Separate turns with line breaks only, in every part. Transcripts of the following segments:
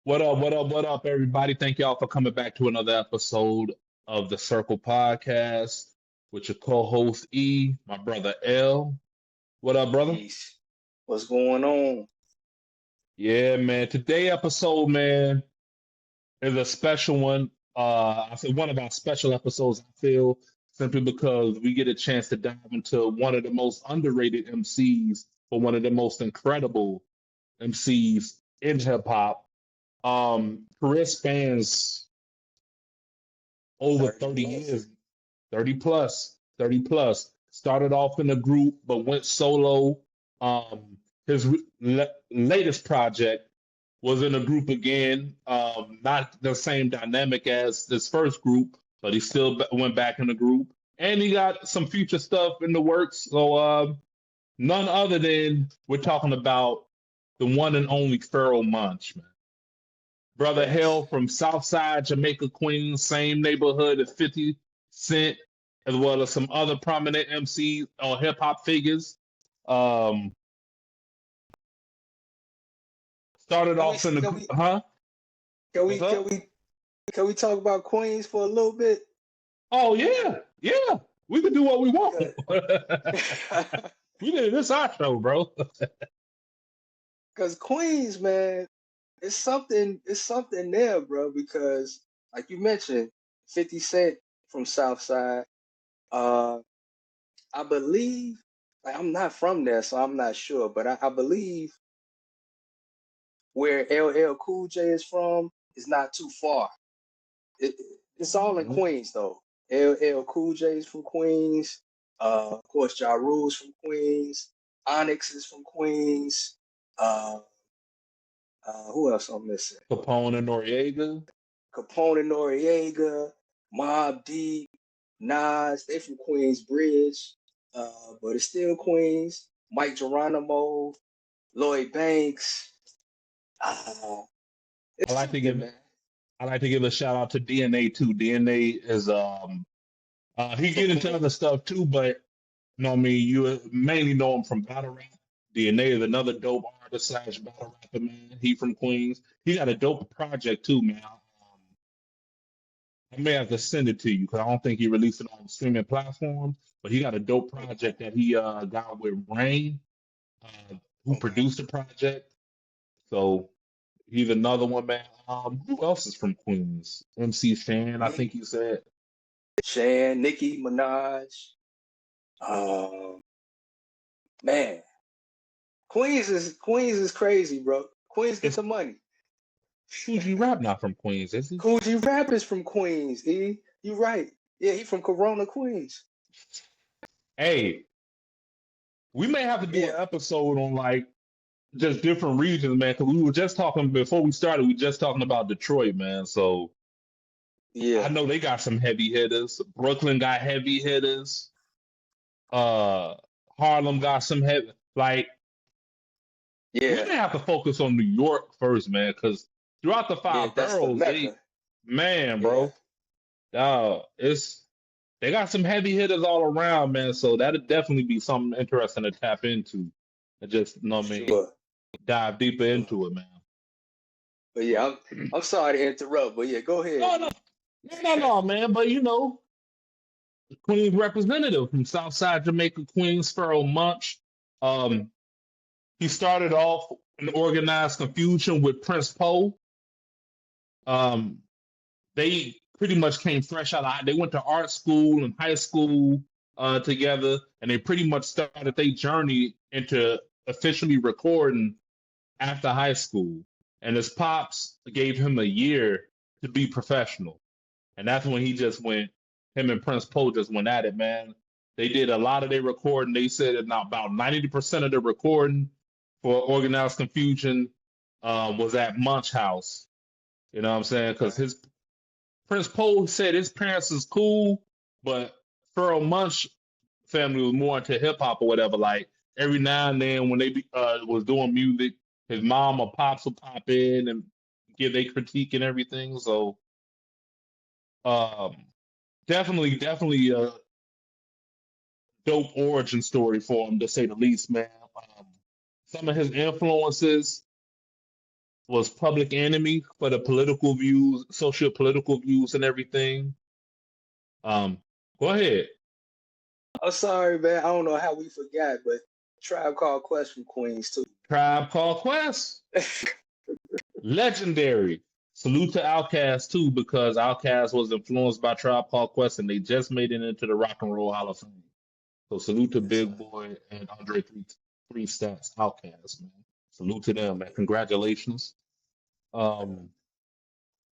What up, what up, what up, everybody? Thank y'all for coming back to another episode of the Circle Podcast with your co-host E, my brother L. What up, brother?
Peace. What's going on?
Yeah, man. Today episode, man, is a special one. I say one of our special episodes, I feel, simply because we get a chance to dive into one of the most underrated MCs or one of the most incredible MCs in hip hop. Career spans over 30
30 plus.
years, 30 plus. Started off in a group, but went solo. His latest project was in a group again. Not the same dynamic as this first group, but he still went back in the group. And he got some future stuff in the works. So none other than we're talking about the one and only Pharoah Monch, man. Brother
Yes.
Hell from Southside Jamaica, Queens, same neighborhood as 50 Cent, as well as some other prominent MCs or hip hop figures. Um, started
Can we
off in
can
the
we
huh?
can we
What's
can
up?
we can we talk about Queens for a little bit?
Oh yeah, yeah. We can do what we want. We did this our show, bro.
Because Queens, man, it's something there, bro. Because like you mentioned, 50 Cent from Southside. Uh, I believe, like I'm not from there, so I'm not sure, but I believe where LL Cool J is from is not too far. it, it's all in Queens though. LL Cool J is from Queens. Of course, Ja Rule's from Queens. Onyx is from Queens. Uh, who else I'm missing?
Capone and Noriega.
Capone and Noriega, Mobb Deep, Nas. They from Queens Bridge, but it's still Queens. Mike Geronimo, Lloyd Banks. Uh,
I
it's
like to
something,
give
man.
I like to give a shout out to DNA too. DNA is he
From
get into
Queens.
other stuff too, but you know what I mean, you mainly know him from battle rap. DNA is another dope artist slash battle rapper, man. He from Queens. He got a dope project too, man. I may have to send it to you because I don't think he released it on streaming platforms. But he got a dope project that he got with Rain, who
Okay.
produced the project. So he's another one, man. Who else is from Queens? MC Shan, I
Nick,
think you said.
Shan, Nicki Minaj. Um, man, Queens is crazy, bro. Queens get
It's
the money.
Fuji Rap not from Queens, is he?
Coogee Rap is from Queens. You right. Yeah, he from Corona, Queens.
Hey, we may have to do
Yeah,
an episode on like just different regions, man. Because we were just talking before we started. We were just talking about Detroit, man. So I
yeah,
know they got some heavy hitters. Brooklyn got heavy hitters. Uh, Harlem got some heavy. Like we
yeah,
may have to focus on New York first, man. Because throughout the
yeah.
five
That's the
boroughs,
Mecca.
man,
Yeah,
bro, it's they got some heavy hitters all around, man. So that'd definitely be something interesting to tap into. And just, you know
for
what I mean,
sure,
dive
for
deeper
sure.
into it, man.
But yeah, I'm sorry to interrupt, but yeah, go ahead.
No, no, no, man. But you know, Queens representative from Southside Jamaica, Queens, Pharoah Monch. Um, he started off in Organized Confusion with Prince Poe. Um, they pretty much came fresh out of, they went to art school and high school together, and they pretty much started their journey into officially recording after high school. And his pops gave him a year to be professional. And that's when he just went, him and Prince Poe just went at it, man. They did a lot of their recording. They said that now about 90% of the recording for Organized Confusion was at Munch House. You know what I'm saying? Because
Okay.
his Prince Poe said his parents is cool, but Pharoah Monch family was more into hip hop or whatever. Like every now and then when they was doing music, his mom or pops would pop in and give their critique and everything. So um, definitely a dope origin story for him to say the least, man. Some of his influences. was Public Enemy for the political views, socio-political views and everything. Go ahead.
I'm sorry, man. I don't know how we forgot, but Tribe Called Quest from Queens too.
Tribe Called Quest. Legendary. Salute to Outkast too, because Outkast was influenced by Tribe Called Quest and they just made it into the Rock and Roll Hall of Fame. So salute to
Yes,
Big Boy and Andre Three Stats Outkast, man. Salute to them, man. Congratulations. Um,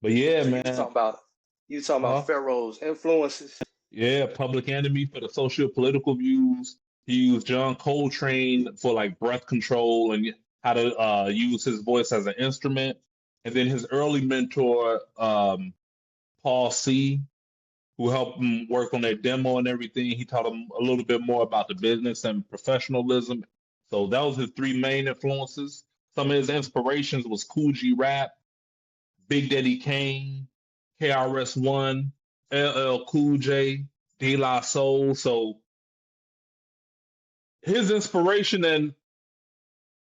but yeah,
so
man.
you talking about
Uh-huh.
Pharaoh's influences?
Yeah, Public Enemy for the social political views. He used John Coltrane for like breath control and how to use his voice as an instrument. And then his early mentor, Paul C, who helped him work on their demo and everything. He taught him a little bit more about the business and professionalism. So that was his three main influences. Some of his inspirations was Cool G Rap, Big Daddy Kane, KRS-One, LL Cool J, De La Soul. So his inspiration and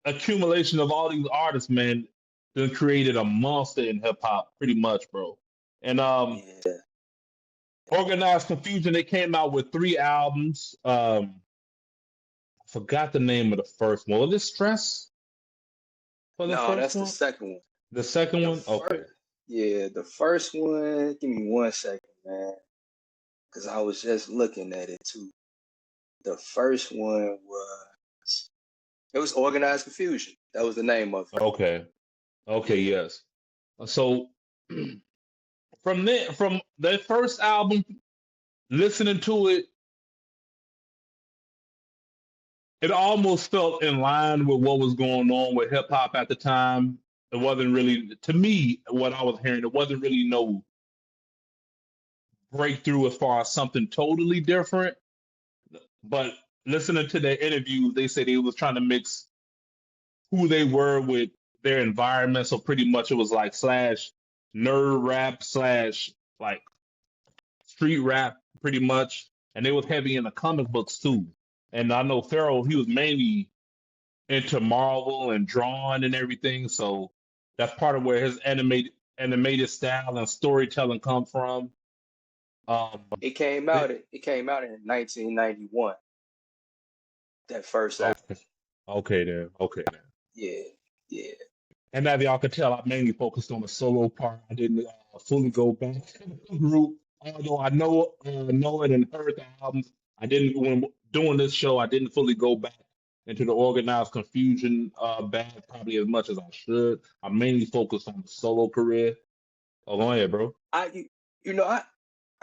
accumulation of all these artists, man, then created a monster in hip hop, pretty much, bro. And
Yeah.
Organized Konfusion, they came out with 3 albums. I forgot the name of the first one. Was it Stress for the
No,
first
that's the
one?
second one.
The second
The
one? Okay.
first, yeah, the first one. Give me 1 second, man, because I was just looking at it too. The first one was Organized Konfusion. That was the name of
Okay.
it.
Okay,
Yeah.
yes. So from their first album, listening to it, it almost felt in line with what was going on with hip hop at the time. It wasn't really, to me, what I was hearing, it wasn't really no breakthrough as far as something totally different. But listening to their interviews, they said they was trying to mix who they were with their environment. So pretty much it was like slash nerd rap slash like street rap, pretty much. And they was heavy in the comic books too. And I know Pharoah, he was mainly into Marvel and drawing and everything. So that's part of where his animated style and storytelling come from. Um, they,
It came out in 1991. That first album.
okay, okay then.
Yeah, yeah.
And as y'all could tell, I mainly focused on the solo part. I didn't fully go back to the group, although I know it and heard the albums. I didn't when doing this show. I didn't fully go back into the Organized Konfusion bag probably as much as I should. I mainly focused on the solo career. Oh, go ahead, bro.
I you, you know I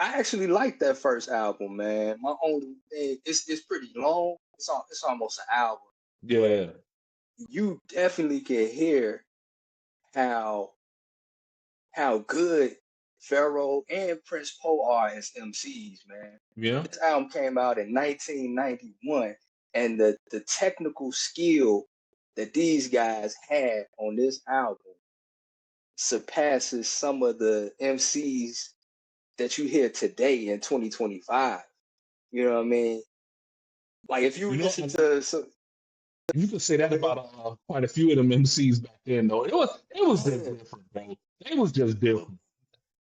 actually like that first album, man. My only thing it's pretty long. It's almost an album, but
Yeah,
you definitely can hear how good Pharoah and Prince Poe are as MCs, man.
yeah.
This album came out in 1991, and the technical skill that these guys had on this album surpasses some of the MCs that you hear today in 2025. You know what I mean? Like if you
You know,
listen to some,
you could say that
go ahead.
about quite a few of them MCs back then, though. It was just
Yeah,
different, bro. It was just different.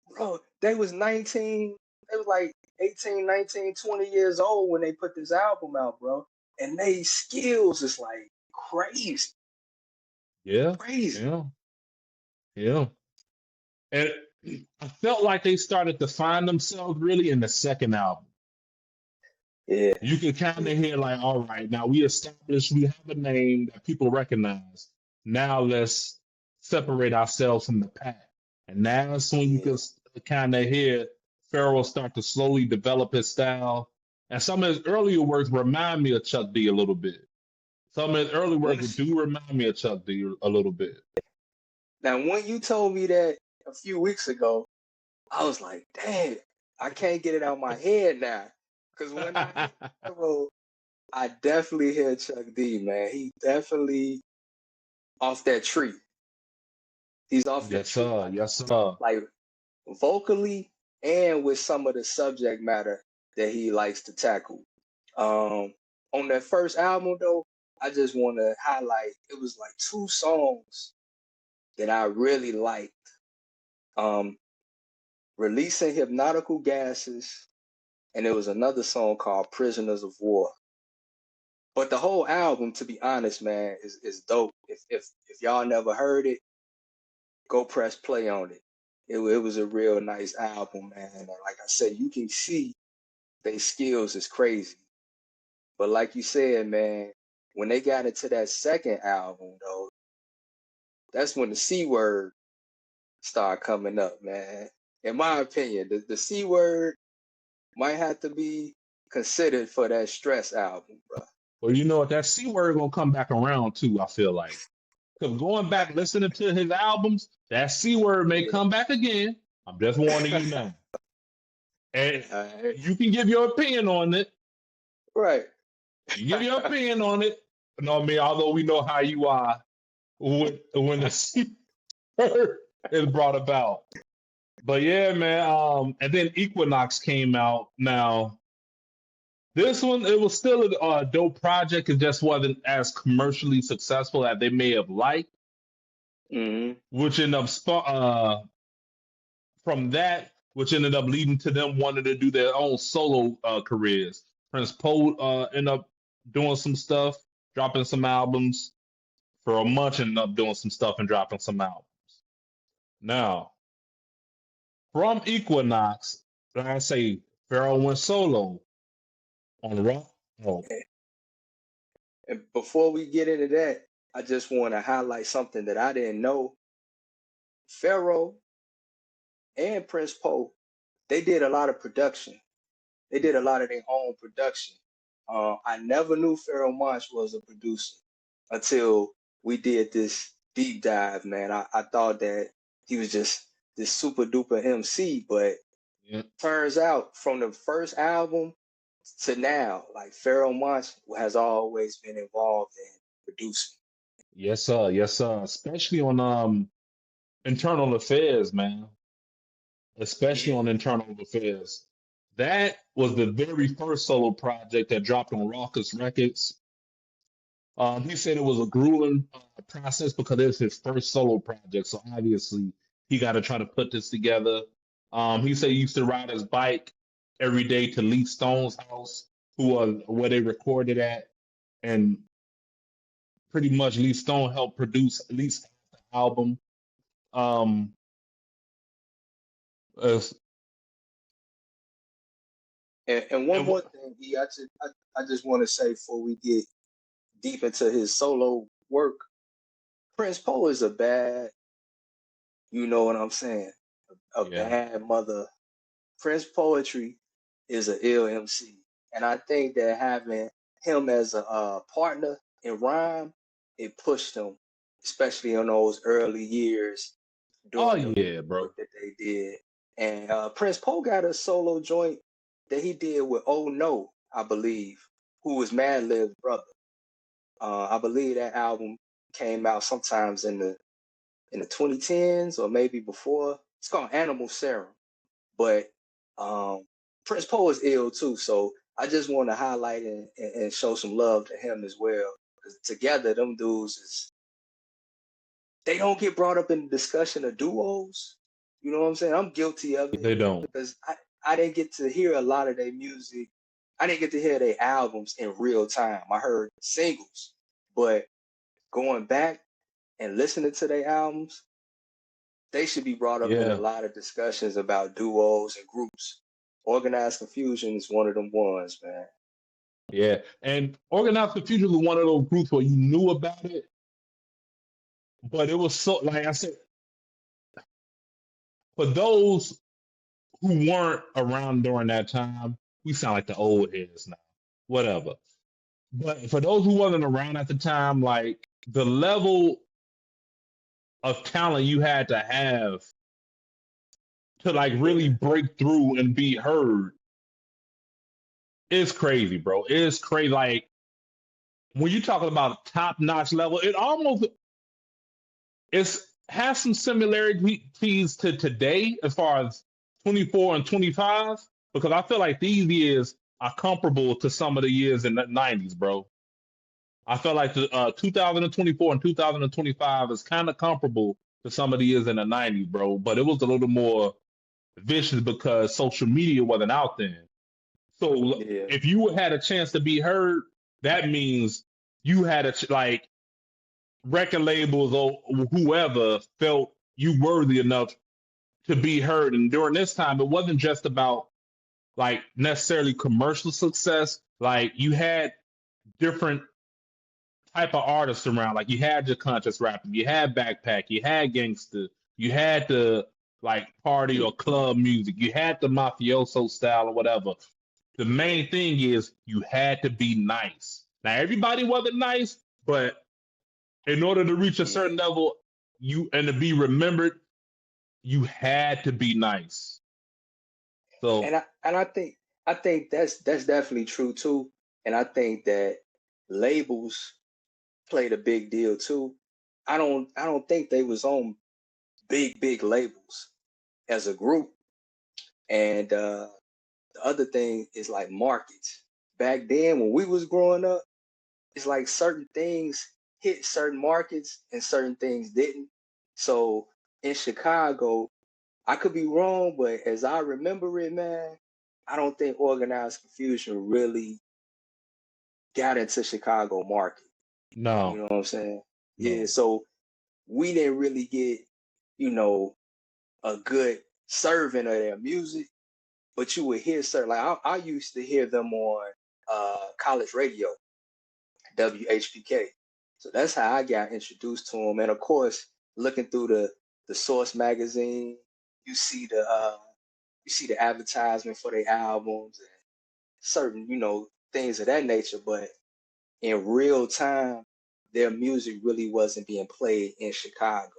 bro, they was 19, they was like 18, 19, 20 years old when they put this album out, bro. And they skills is like crazy,
Yeah,
crazy.
yeah, yeah. And I felt like they started to find themselves really in the second album.
Yeah,
You can kind
yeah,
of hear like, all right, now we established we have a name that people recognize. Now let's separate ourselves from the pack. And that's when you
yeah.
can kind of hear Pharoah start to slowly develop his style. And some of his earlier works remind me of Chuck D a little bit. Some of his early works
Once
do remind me of Chuck D a little bit.
Now, when you told me that a few weeks ago, I was like, damn, I can't get it out of my head now. Because when I hear Pharoah, I definitely hear Chuck D, man. He definitely off that tree. He's off that
Yes,
tree,
sir. Yes, sir.
like vocally and with some of the subject matter that he likes to tackle. On that first album, though, I just want to highlight it was like 2 songs that I really liked. Releasing Hypnotical Gases, and there was another song called Prisoners of War. But the whole album, to be honest, man, is dope. If y'all never heard it, go press play on it. It was a real nice album, man. And like I said, you can see their skills is crazy. But like you said, man, when they got into that second album, though, that's when the C word started coming up, man. In my opinion, the C word might have to be considered for that Stress album, bro.
Well, you know what? That C word gonna come back around too, I feel like. Because going back listening to his albums, that C word may come back again. I'm just warning you now. And you can give your opinion on it.
Right.
You give your opinion on it. You know what I mean? Although we know how you are when the C word is brought about. But yeah, man. And then Equinox came out. Now, this one, it was still a dope project. It just wasn't as commercially successful as they may have liked, which ended up from that, which ended up leading to them wanting to do their own solo careers. Prince Poe ended up doing some stuff, dropping some albums. Pharoah Monch ended up doing some stuff and dropping some albums. Now, from Equinox, like I say, Pharoah went solo on rock. Oh.
And before we get into that, I just want to highlight something that I didn't know. Pharoah and Prince Poe, they did a lot of production. They did a lot of their own production. I never knew Pharoah Monch was a producer until we did this deep dive, man. I thought that he was just this super duper MC, but turns out from the first album to now, like Pharoah Monch has always been involved in producing.
Yes, sir. Yes, sir. Especially on internal affairs, man. Especially on internal affairs. That was the very first solo project that dropped on Raucous Records. He said it was a grueling process because it was his first solo project. So obviously he got to try to put this together. He said he used to ride his bike every day to Lee Stone's house, where they recorded at, and pretty much Lee Stone helped produce at least half the album.
And one more thing, E, I just want to say before we get deep into his solo work, Prince Poe is a bad, you know what I'm saying, bad mother. Prince Poetry is an ill MC. And I think that having him as a partner in rhyme, it pushed him, especially in those early years doing the work that they did. And Prince Poe got a solo joint that he did with Oh No, I believe, who was Madlib's brother. I believe that album came out sometimes in the 2010s or maybe before. It's called Animal Serum. But Prince Poe is ill too, so I just want to highlight and show some love to him as well. Because together, them dudes they don't get brought up in the discussion of duos. You know what I'm saying? I'm guilty of it.
They don't.
Because I didn't get to hear a lot of their music. I didn't get to hear their albums in real time. I heard singles, but going back and listening to their albums, they should be brought up in a lot of discussions about duos and groups. Organized Konfusion is one of them ones, man.
Yeah, and Organized Konfusion was one of those groups where you knew about it, but it was so, like I said, for those who weren't around during that time, we sound like the old heads now. Whatever. But for those who wasn't around at the time, like the level of talent you had to have to like really break through and be heard is crazy, bro. It's crazy. Like when you're talking about top-notch level, it has some similarities to today as far as 24 and 25, because I feel like these years are comparable to some of the years in the 90s, bro. I feel like the 2024 and 2025 is kind of comparable to some of the years in the 90s, bro. But it was a little more vicious because social media wasn't out then. So
Yeah.
if you had a chance to be heard, that means you had like record labels or whoever felt you worthy enough to be heard. And during this time, it wasn't just about like necessarily commercial success. Like you had different type of artists around. Like you had your conscious rapping, you had backpack, you had gangster, you had the like party or club music, you had the mafioso style or whatever. The main thing is you had to be nice. Now everybody wasn't nice, but in order to reach a
Yeah.
certain level, you and to be remembered, you had to be nice. So
And I think that's definitely true too. And I think that labels played a big deal too. I don't think they was on big labels as a group. And the other thing is like markets. Back then when we was growing up, it's like certain things hit certain markets and certain things didn't. So in Chicago, I could be wrong, but as I remember it, man, I don't think Organized Confusion really got into Chicago market. You
no,
know what I'm saying? Yeah,
no.
so we didn't really get, you know, a good serving of their music, but you would hear certain like I used to hear them on college radio, WHPK. So that's how I got introduced to them. And of course, looking through the Source magazine, you see the advertisement for their albums and certain, things of that nature. But in real time, their music really wasn't being played in Chicago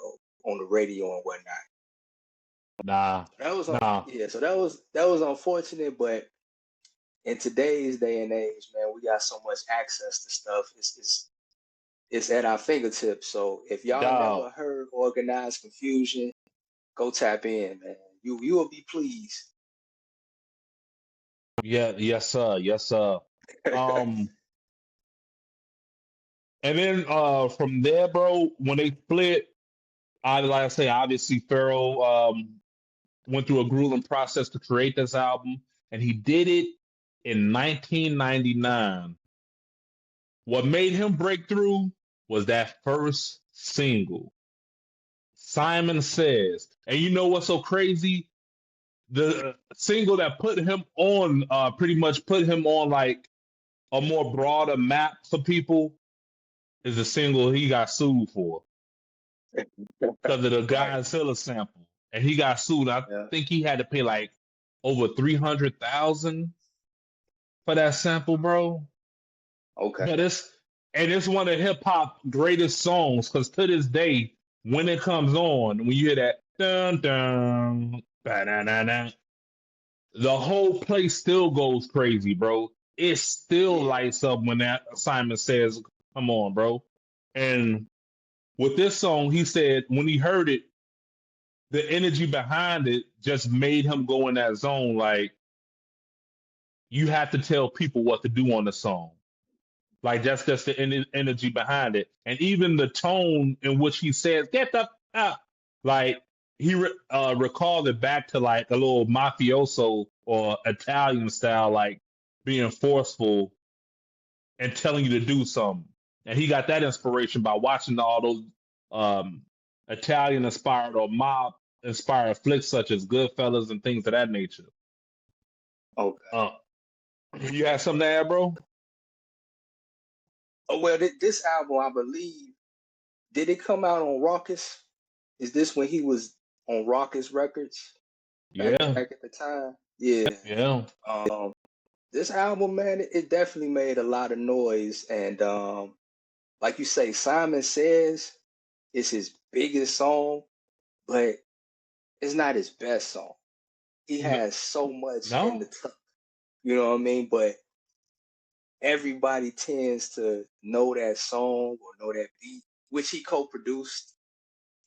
on the radio and whatnot.
Nah,
That was
nah.
yeah, so that was unfortunate, but in today's day and age, man, we got so much access to stuff. It's at our fingertips. So if y'all
Dog.
never heard Organized Confusion, go tap in, man. You will be pleased.
Yeah, yes, sir. Yes, sir. Um, and then from there, bro, when they split, I like I say, obviously Pharoah went through a grueling process to create this album, and he did it in 1999. What made him break through was that first single, Simon Says. And you know what's so crazy? The single that put him on, pretty much put him on like a more broader map for people is a single he got sued for because of the
Right.
Godzilla sample, and he got sued. I
Yeah.
think he had to pay like over 300,000 for that sample, bro.
Okay.
But it's one of hip hop greatest songs because to this day, when it comes on, when you hear that dun dun ba-da-da-da, the whole place still goes crazy, bro. It still
Yeah.
lights up when that Simon Says, "Come on, bro." And with this song, he said when he heard it, the energy behind it just made him go in that zone. Like you have to tell people what to do on the song. Like that's just the energy behind it, and even the tone in which he says "get the up," like he recalled it back to like a little mafioso or Italian style, like being forceful and telling you to do something. And he got that inspiration by watching all those um, Italian inspired or mob inspired flicks such as Goodfellas and things of that nature.
Okay.
Uh, you have something to add, bro?
Oh well, this album, I believe, did it come out on Raucous? Is this when he was on Raucous Records back
Yeah,
at the time? Yeah.
yeah.
Um, this album, man, it definitely made a lot of noise, and like you say, Simon Says is his biggest song, but it's not his best song. He
No,
has so much in the
no.
tuck, you know what I mean? But everybody tends to know that song or know that beat, which he co-produced.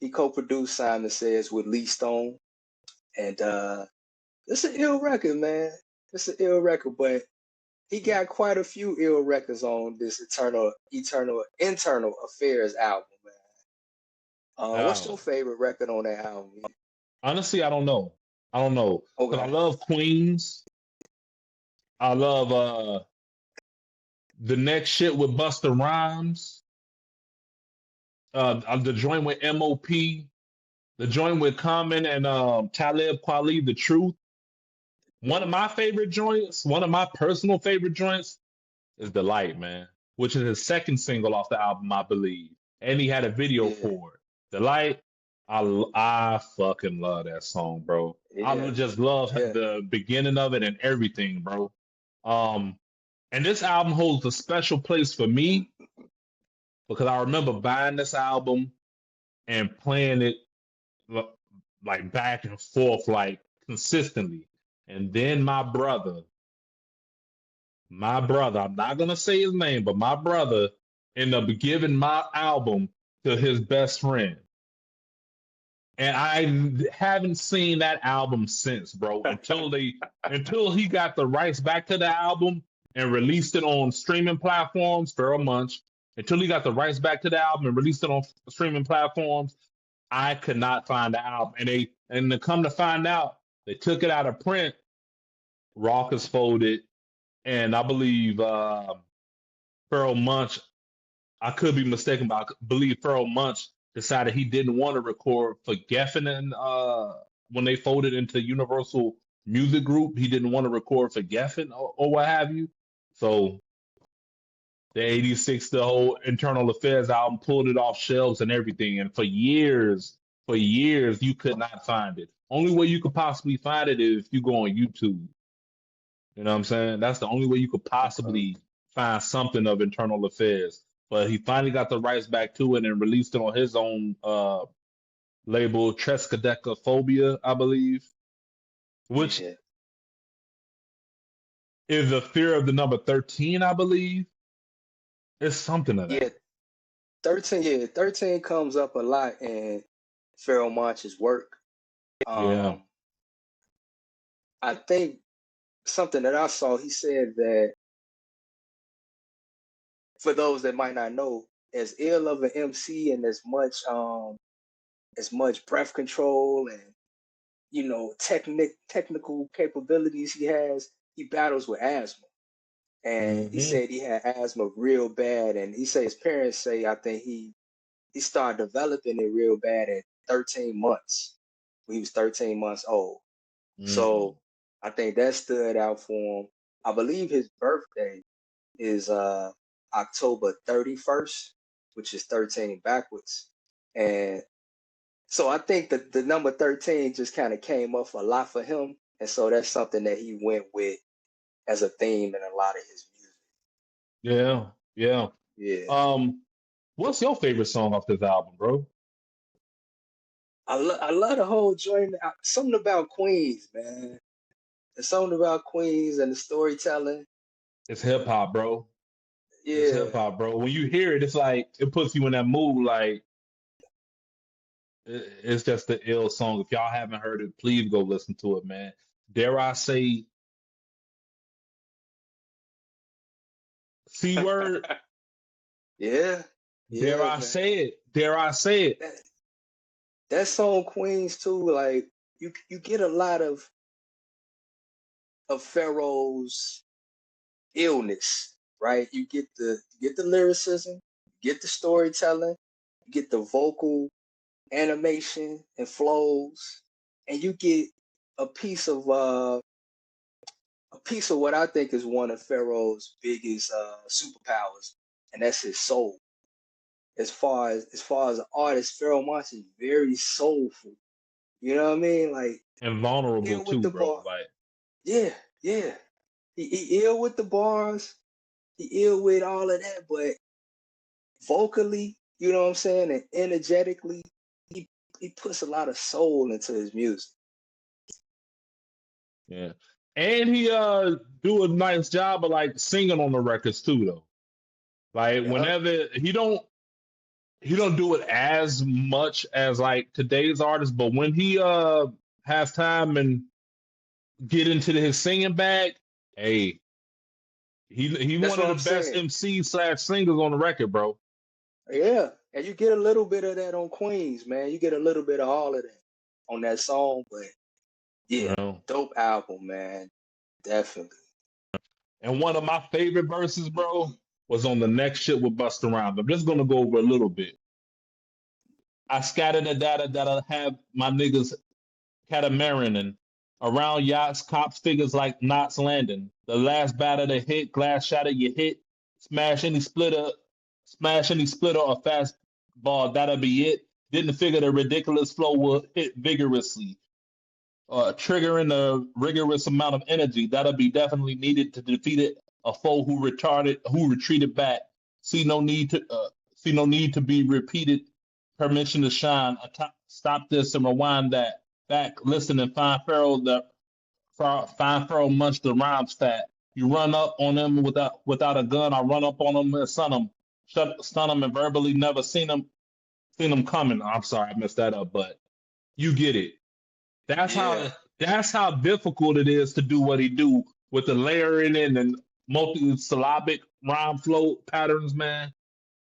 He co-produced Simon Says with Lee Stone, and it's an ill record, man. It's an ill record, but he got quite a few ill records on this Internal Affairs album, man. What's your
Wow.
favorite record on that album?
Honestly, I don't know. I don't know. Because I
Okay.
love Queens. I love the next shit with Busta Rhymes. The joint with MOP. The joint with Common and Talib Kweli, The Truth. One of my favorite joints, one of my personal favorite joints is The Light, man, which is his second single off the album, I believe. And he had a video
Yeah,
for it. The Light, I fucking love that song, bro. I
yeah,
just love
yeah.
the beginning of it and everything, bro. Um, and this album holds a special place for me because I remember buying this album and playing it l- like back and forth, like consistently. And then my brother, I'm not gonna say his name, but my brother ended up giving my album to his best friend. And I haven't seen that album since, bro, until he got the rights back to the album and released it on streaming platforms, Pharoah Monch. Until he got the rights back to the album and released it on streaming platforms, I could not find the album. And to come to find out, they took it out of print, Rawkus folded, and I believe Pharoah Monch, I could be mistaken, but I believe Pharoah Monch decided he didn't want to record for Geffen and when they folded into Universal Music Group, he didn't want to record for Geffen or what have you. So the 86, the whole Internal Affairs album pulled it off shelves and everything. And for years, you could not find it. Only way you could possibly find it is if you go on YouTube. You know what I'm saying? That's the only way you could
Okay.
possibly find something of Internal Affairs. But he finally got the rights back to it and released it on his own label, Trescadecaphobia, I believe, which
Yeah,
is a fear of the number 13, I believe. It's something of
yeah.
that.
13. Yeah, 13 comes up a lot in Pharoah Monch's work.
Yeah.
Um, I think something that I saw, he said that for those that might not know, as ill of an MC and as much breath control and technical capabilities he has, he battles with asthma. And he
Hmm.
said he had asthma real bad, and he said his parents say I think he started developing it real bad at 13 months. When he was 13 months old.
Hmm.
So I think that stood out for him. I believe his birthday is October 31st, which is 13 backwards. And so I think that the number 13 just kind of came up a lot for him. And so that's something that he went with as a theme in a lot of his
Yeah. Yeah.
music. Yeah.
Um, what's your favorite song off this album, bro?
I love the whole joint. Something about Queens, man. There's something about Queens and the storytelling.
It's hip hop, bro. It's hip
Yeah.
hop, bro. When you hear it, it's like it puts you in that mood. Like it's just the ill song. If y'all haven't heard it, please go listen to it, man. Dare I say C word?
Yeah.
Dare
Yeah,
I
man.
say it? Dare I say it?
That, that song Queens too, like you get a lot of Pharaoh's illness, right? You get the lyricism, you get the storytelling, you get the vocal animation and flows, and you get a piece of uh a piece of what I think is one of Pharaoh's biggest superpowers, and that's his soul. As far as an artist, Pharoah Monch is very soulful. You know what I mean? Like
And vulnerable
ill with
too,
the
bro.
bar.
Like
Yeah, yeah. He ill with the bars. He ill with all of that, but vocally, you know what I'm saying, and energetically, he puts a lot of soul into his music.
yeah. And he do a nice job of like singing on the records too though. Like
Yup.
whenever he don't do it as much as like today's artists, but when he has time and get into his singing bag, hey, he
That's
one of
what
the
I'm
best
saying.
MC slash singers on the record, bro.
Yeah, And you get a little bit of that on Queens, man. You get a little bit of all of that on that song, but yeah, dope album, man. Definitely.
And one of my favorite verses, bro, was on the next shit with Busta Rhymes. I'm just gonna go over a little bit. I scattered the data that I have my niggas catamaraning around yachts, cops figures like knots landing. The last batter to hit, glass shatter you hit, smash any splitter or fast ball, that'll be it. Didn't figure the ridiculous flow will hit vigorously, triggering a rigorous amount of energy that'll be definitely needed to defeat it. A foe who retreated back. See no need to be repeated. Permission to shine. Stop this and rewind that. Back, listen and find Pharoah Monch the rhymes fat. You run up on them without a gun. I run up on them and stun them, and verbally never seen them coming. I'm sorry, I messed that up, but you get it. That's how difficult it is to do what he do with the layering in and multi-syllabic rhyme flow patterns, man.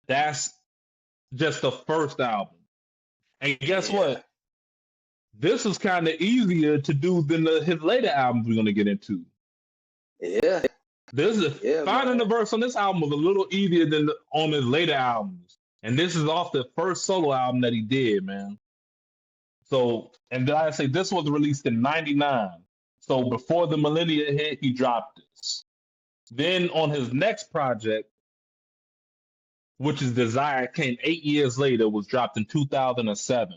That's just the first album. And guess what? This is kind of easier to do than his later albums we're going to get into.
Yeah.
Finding the verse on this album was a little easier than on his later albums. And this is off the first solo album that he did, man. So, and did I say this was released in 99. So before the millennia hit, he dropped this. Then on his next project, which is Desire, came 8 years later, was dropped in 2007.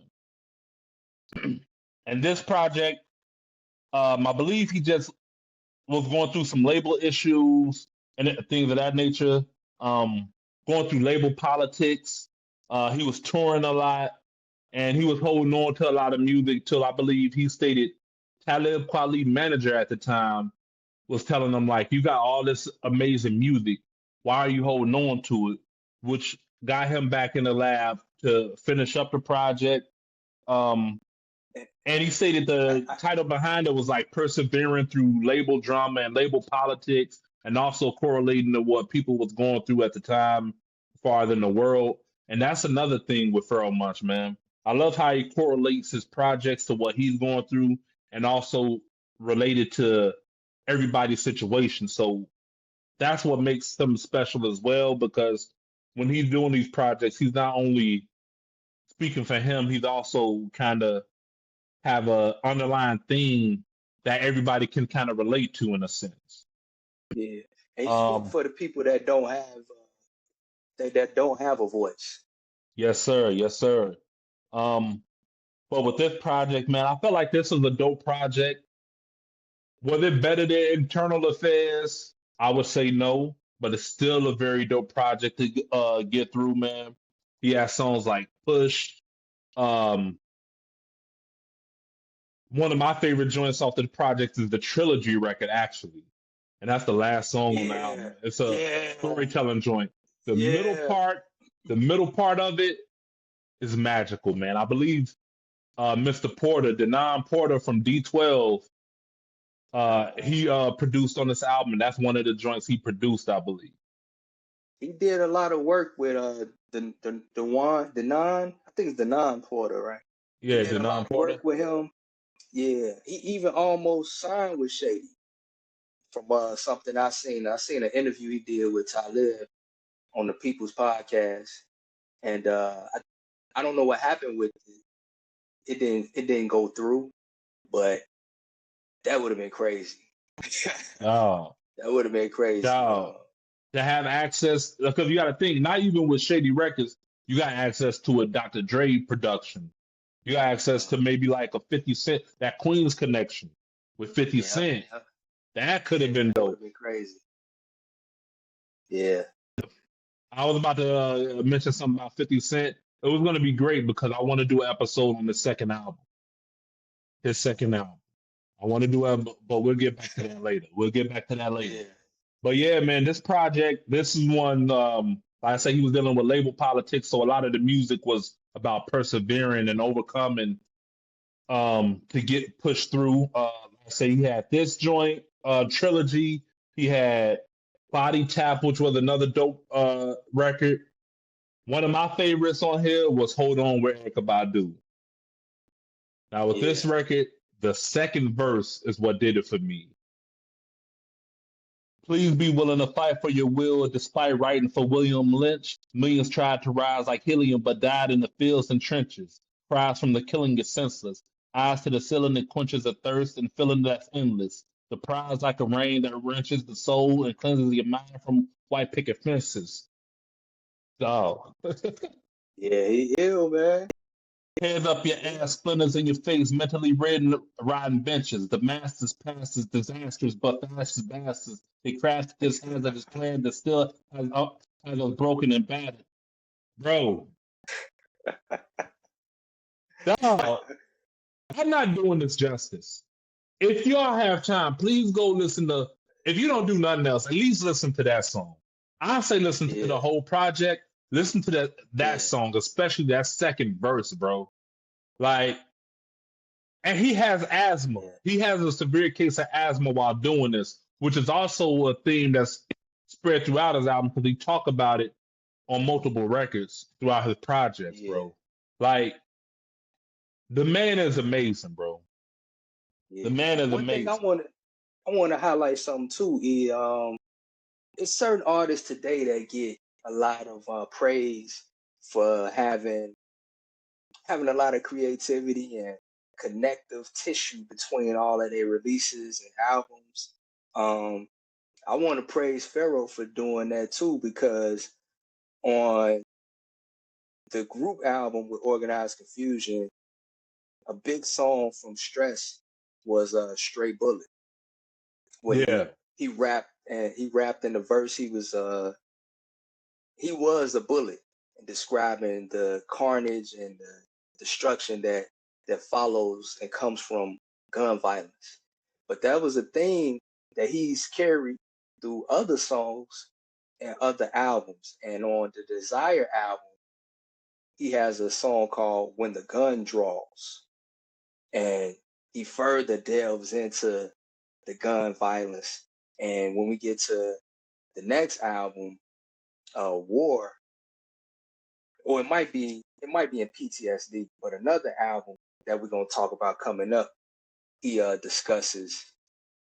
And this project, I believe he just was going through some label issues and things of that nature, going through label politics. He was touring a lot, and he was holding on to a lot of music till I believe he stated Talib Kweli, manager at the time, was telling him, like, you got all this amazing music. Why are you holding on to it? Which got him back in the lab to finish up the project. And he stated the title behind it was like persevering through label drama and label politics, and also correlating to what people was going through at the time, farther in the world. And that's another thing with Pharoah Monch, man. I love how he correlates his projects to what he's going through, and also related to everybody's situation. So that's what makes him special as well, because when he's doing these projects, he's not only speaking for him, he's also kind of have a underlying theme that everybody can kind of relate to in a sense.
Yeah, and for the people that don't have that don't have a voice.
Yes, sir. Yes, sir. But with this project, man, I felt like this was a dope project. Was it better than Internal Affairs? I would say no, but it's still a very dope project to get through, man. He has songs like Push. One of my favorite joints off the project is the Trilogy record, actually. And that's the last song on the album. It's a storytelling joint. The middle part of it is magical, man. I believe Mr. Porter, Denon Porter from D12, he produced on this album, and that's one of the joints he produced, I believe.
He did a lot of work with Denon. I think it's Denon Porter, right?
Yeah, Denon Porter.
Work with him. Yeah, he even almost signed with Shady from something I seen. I seen an interview he did with Talib on the People's Podcast, and I don't know what happened with it. It didn't go through, but that would have been crazy.
Oh,
that would have been crazy.
To have access, because you got to think, not even with Shady Records, you got access to a Dr. Dre production. You got access to maybe like a 50 Cent, that Queens connection with 50 Cent. Yeah. That could have been dope. That would have been
crazy. Yeah.
I was about to mention something about 50 Cent. It was going to be great because I want to do an episode on the second album. His second album. I want to do it, but we'll get back to that later. Yeah. But yeah, man, this project, this is one, like I say, he was dealing with label politics, so a lot of the music was about persevering and overcoming to get pushed through. I say he had this joint, Trilogy. He had Body Tap, which was another dope record. One of my favorites on here was "Hold On" with Erykah Badu. Now with
Yeah,
this record, the second verse is what did it for me. Please be willing to fight for your will, despite writing for William Lynch. Millions tried to rise like helium, but died in the fields and trenches. Cries from the killing is senseless. Eyes to the ceiling that quenches a thirst and feeling that's endless. The prize like a rain that wrenches the soul and cleanses your mind from white picket fences. Dog.
yeah, he ill, man.
Heads up your ass, splinters in your face, mentally ridden, riding benches. The master's past is disastrous, but fastest bastards. They crafted his hands of his plan that still has us broken and battered. Bro, dog, I'm not doing this justice. If y'all have time, please go listen to, if you don't do nothing else, at least listen to that song. I say listen to
Yeah,
the whole project. Listen to that
yeah,
song, especially that second verse, bro. Like, and he has asthma.
yeah,
He has a severe case of asthma while doing this, which is also a theme that's spread throughout his album because he talk about it on multiple records throughout his projects,
yeah,
bro. Like the man is amazing, bro.
yeah.
The man is
One thing
amazing.
I want to highlight something too is it's certain artists today that get a lot of praise for having a lot of creativity and connective tissue between all of their releases and albums. Um, I want to praise Pharoah for doing that too, because on the group album with Organized Konfusion, a big song from Stress was Stray Bullet. When
Yeah,
he rapped in the verse, he was a bullet, and describing the carnage and the destruction that follows and comes from gun violence. But that was a theme that he's carried through other songs and other albums. And on the Desire album, he has a song called When the Gun Draws. And he further delves into the gun violence. And when we get to the next album, War, or it might be in PTSD, but another album that we're gonna talk about coming up, he discusses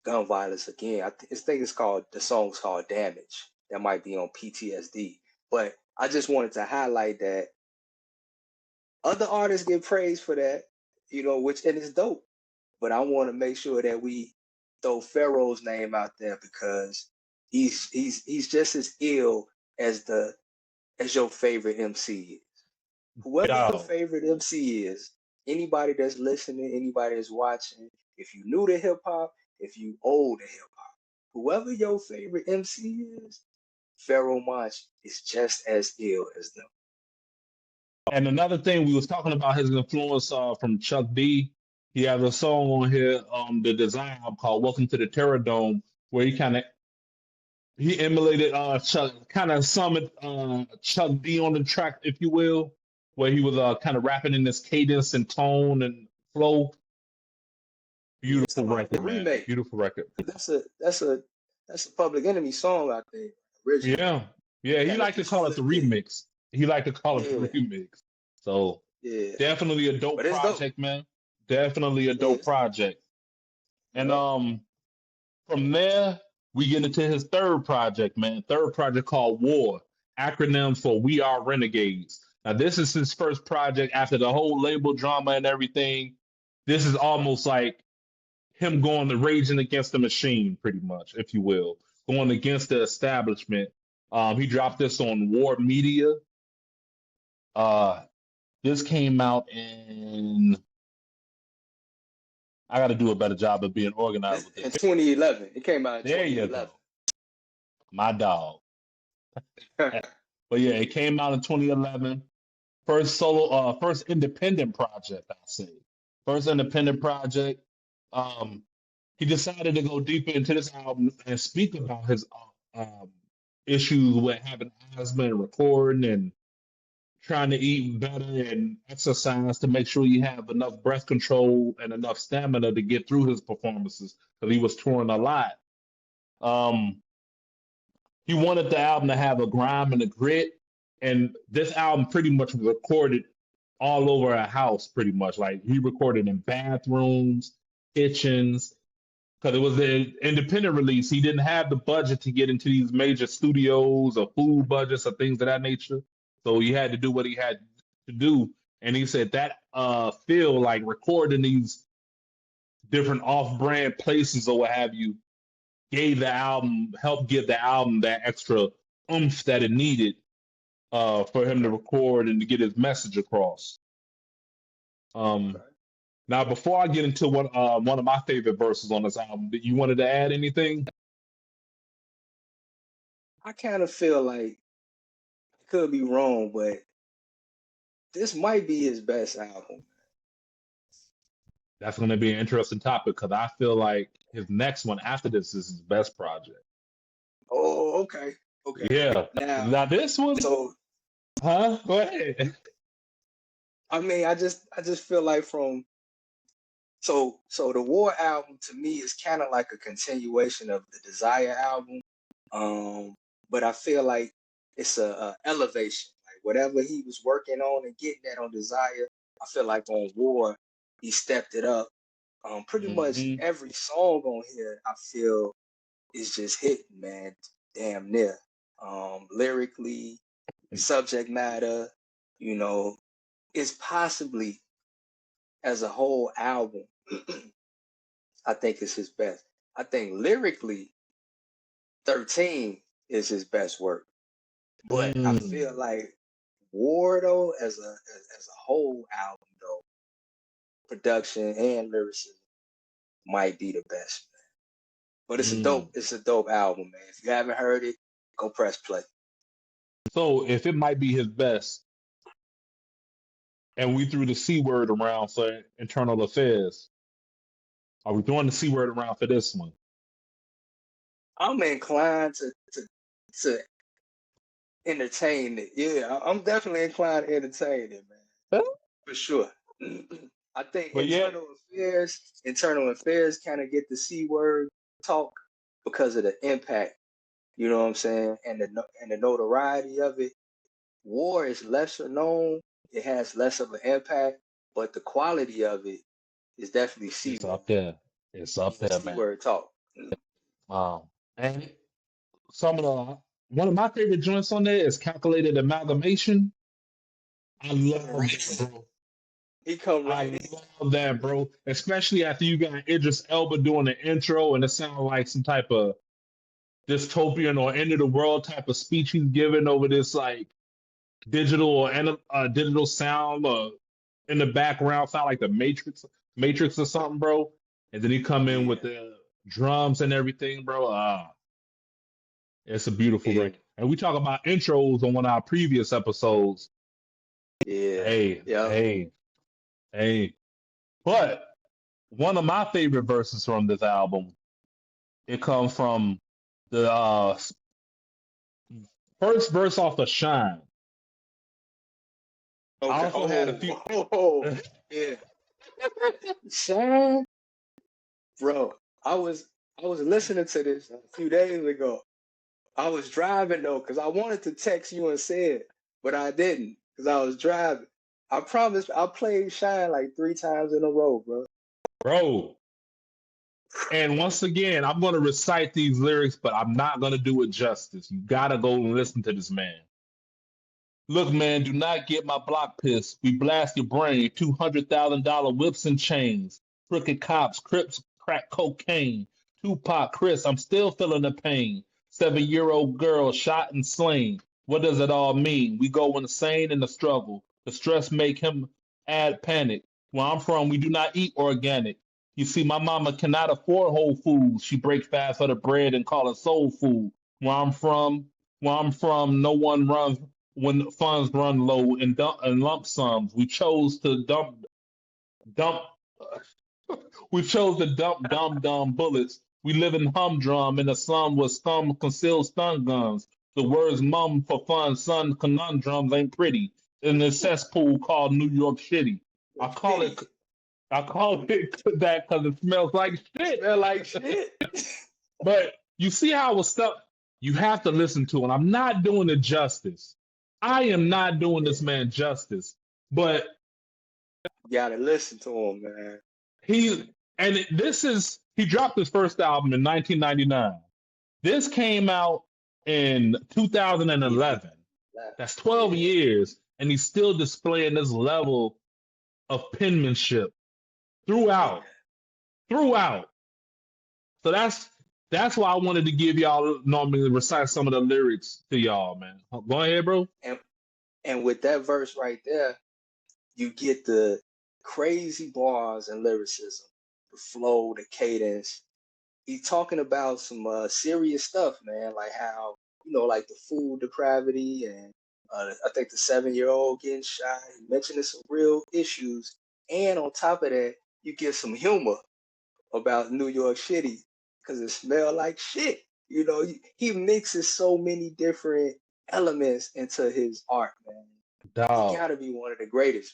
gun violence again. I think it's called, the song's called Damage. That might be on PTSD. But I just wanted to highlight that other artists get praised for that, which, and it's dope. But I want to make sure that we throw Pharoah's name out there, because he's just as ill as your favorite MC is. Whoever your
dog.
favorite MC is, anybody that's listening, anybody that's watching, if you new to hip hop, if you old to hip hop, whoever your favorite MC is, Pharoah Monch is just as ill as them.
And another thing we was talking about his influence from Chuck D. He has a song on here, the design album called "Welcome to the Terror Dome," where he emulated Chuck, kind of summoned Chuck D on the track, if you will, where he was kind of rapping in this cadence and tone and flow.
Yeah,
Beautiful
the
record, man.
remake.
Beautiful record.
That's a Public Enemy song, I think, originally.
Yeah, yeah. He
Kind of
liked to
just
call it the
flipped it.
remix. He liked to call it the
Yeah,
remix. So
yeah.
definitely a dope
But it's dope.
project, man. Definitely a dope
Yes.
project. And
Yeah.
from there we get into his third project, man. Third project called War, acronym for We Are Renegades. Now this is his first project after the whole label drama and everything. This is almost like him going to raging against the machine, pretty much, if you will, going against the establishment. He dropped this on War Media. Uh, this came out in. I got to do a better job of being organized with
In
this.
2011. It came out in
There you
2011.
go, my dog. But yeah, it came out in 2011. First independent project, I say. First independent project. Um, he decided to go deeper into this album and speak about his issues with having asthma and recording and trying to eat better and exercise to make sure you have enough breath control and enough stamina to get through his performances because he was touring a lot. Um, he wanted the album to have a grime and a grit, And this album pretty much was recorded all over a house, pretty much. Like he recorded in bathrooms, kitchens, because it was an independent release. He didn't have the budget to get into these major studios or food budgets or things of that nature. So he had to do what he had to do. And he said that feel like recording these different off-brand places or what have you gave the album, helped give the album that extra oomph that it needed for him to record and to get his message across. Now, before I get into one of my favorite verses on this album, you wanted to add anything?
I kind of feel like I could be wrong, but this might be his best album.
That's going to be an interesting topic because I feel like his next one after this is his best project.
Oh, okay. Okay.
Yeah. Now this one.
So,
Go ahead.
I mean, I just feel like so the War album to me is kind of like a continuation of the Desire album, but I feel like it's a elevation. Like whatever he was working on and getting that on Desire, I feel like on War he stepped it up. Pretty much every song on here I feel is just hitting, man, damn near. Lyrically, subject matter, is possibly as a whole album, I think it's his best. I think lyrically, 13 is his best work. But I feel like War though, as a whole album though, production and lyricism might be the best, man. But it's a dope album, man. If you haven't heard it, go press play.
So if it might be his best, and we threw the C word around for internal affairs, are we throwing the C word around for this one?
I'm inclined to entertain it. Yeah, I'm definitely inclined to entertain it, man. For sure. I think internal affairs kind of get the C word talk because of the impact. You know what I'm saying? And the notoriety of it. War is lesser known. It has less of an impact, but the quality of it is definitely C word.
It's up there. It's up there, man.
C word talk.
And one of my favorite joints on there is Calculated Amalgamation. I love that, bro.
He come right.
I love that, bro. Especially after you got Idris Elba doing the intro, and it sounds like some type of dystopian or end of the world type of speech he's giving over this like digital or digital sound in the background, sound like the Matrix or something, bro. And then he come in with the drums and everything, bro. It's a beautiful thing. And we talk about intros on one of our previous episodes.
Yeah.
Hey. But one of my favorite verses from this album, it comes from the first verse off of Shine.
Okay.
I also had a few.
Yeah. Shine, bro. I was listening to this a few days ago. I was driving though, because I wanted to text you and say it, but I didn't because I was driving. I promise I played Shine like 3 times in a row, bro.
Bro. And once again, I'm going to recite these lyrics, but I'm not going to do it justice. You got to go and listen to this man. Look, man, do not get my block pissed. We blast your brain. $200,000 whips and chains. Crooked cops, Crips, crack cocaine. Tupac, Chris, I'm still feeling the pain. 7-year-old girl shot and slain. What does it all mean? We go insane in the struggle. The stress make him add panic. Where I'm from, we do not eat organic. You see, my mama cannot afford Whole Foods. She breaks fast for the bread and call it soul food. Where I'm from, no one runs when funds run low in lump sums. We chose to dump dumb bullets. We live in humdrum in a slum with some concealed stun guns. The words mum for fun, son, conundrums ain't pretty. In the cesspool called New York Shitty. I call it that because it smells like shit.
Smell like shit.
But you see how it was stuff. You have to listen to it. I'm not doing it justice. I am not doing this man justice, but
You gotta listen to him, man.
he dropped his first album in 1999. This came out in
Yeah,
2011. That's 12
yeah,
years, and he's still displaying this level of penmanship
yeah.
throughout, throughout. So that's why I wanted to give y'all normally recite some of the lyrics to y'all, man. Go ahead, bro.
And and with that verse right there, you get the crazy bars and lyricism, the flow, the cadence. He's talking about some serious stuff, man, like how, like the food depravity and I think the 7-year-old getting shot. He mentioning some real issues, and on top of that, you get some humor about New York City because it smell like shit. He mixes so many different elements into his art, man. He
Dog.
gotta be one of the greatest.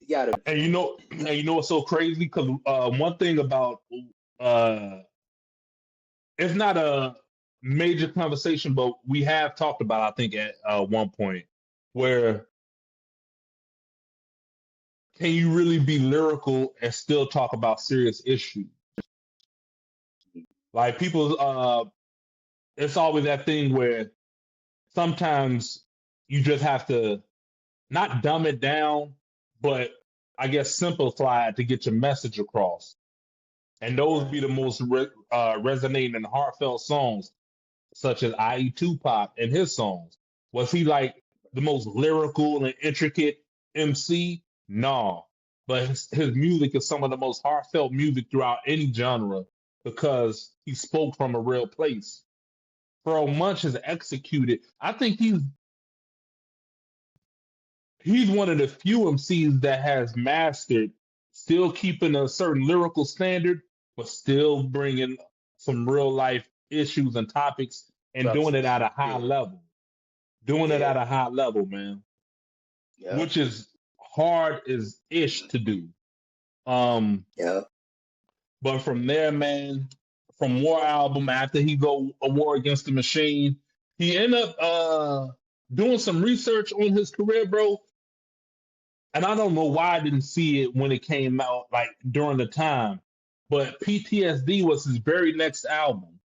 He gotta be.
And you know what's so crazy? Because one thing about uh, it's not a major conversation, but we have talked about, I think, at one point, where can you really be lyrical and still talk about serious issues? Like people, it's always that thing where sometimes you just have to not dumb it down, but I guess simplify it to get your message across. And those be the most resonating and heartfelt songs, such as I.E. Tupac and his songs. Was he like the most lyrical and intricate MC? No. But his music is some of the most heartfelt music throughout any genre because he spoke from a real place. Pharoah Monch has executed. I think he's one of the few MCs that has mastered still keeping a certain lyrical standard, but still bringing some real life issues and topics and doing it
Substance.
at a high
Yeah,
level. Doing it
yeah,
at a high level, man,
yeah,
which is hard as ish to do. Um,
yeah.
but from there, man, from War album after he go a War Against the Machine, he ended up doing some research on his career, bro. And I don't know why I didn't see it when it came out, like during the time. But PTSD was his very next album,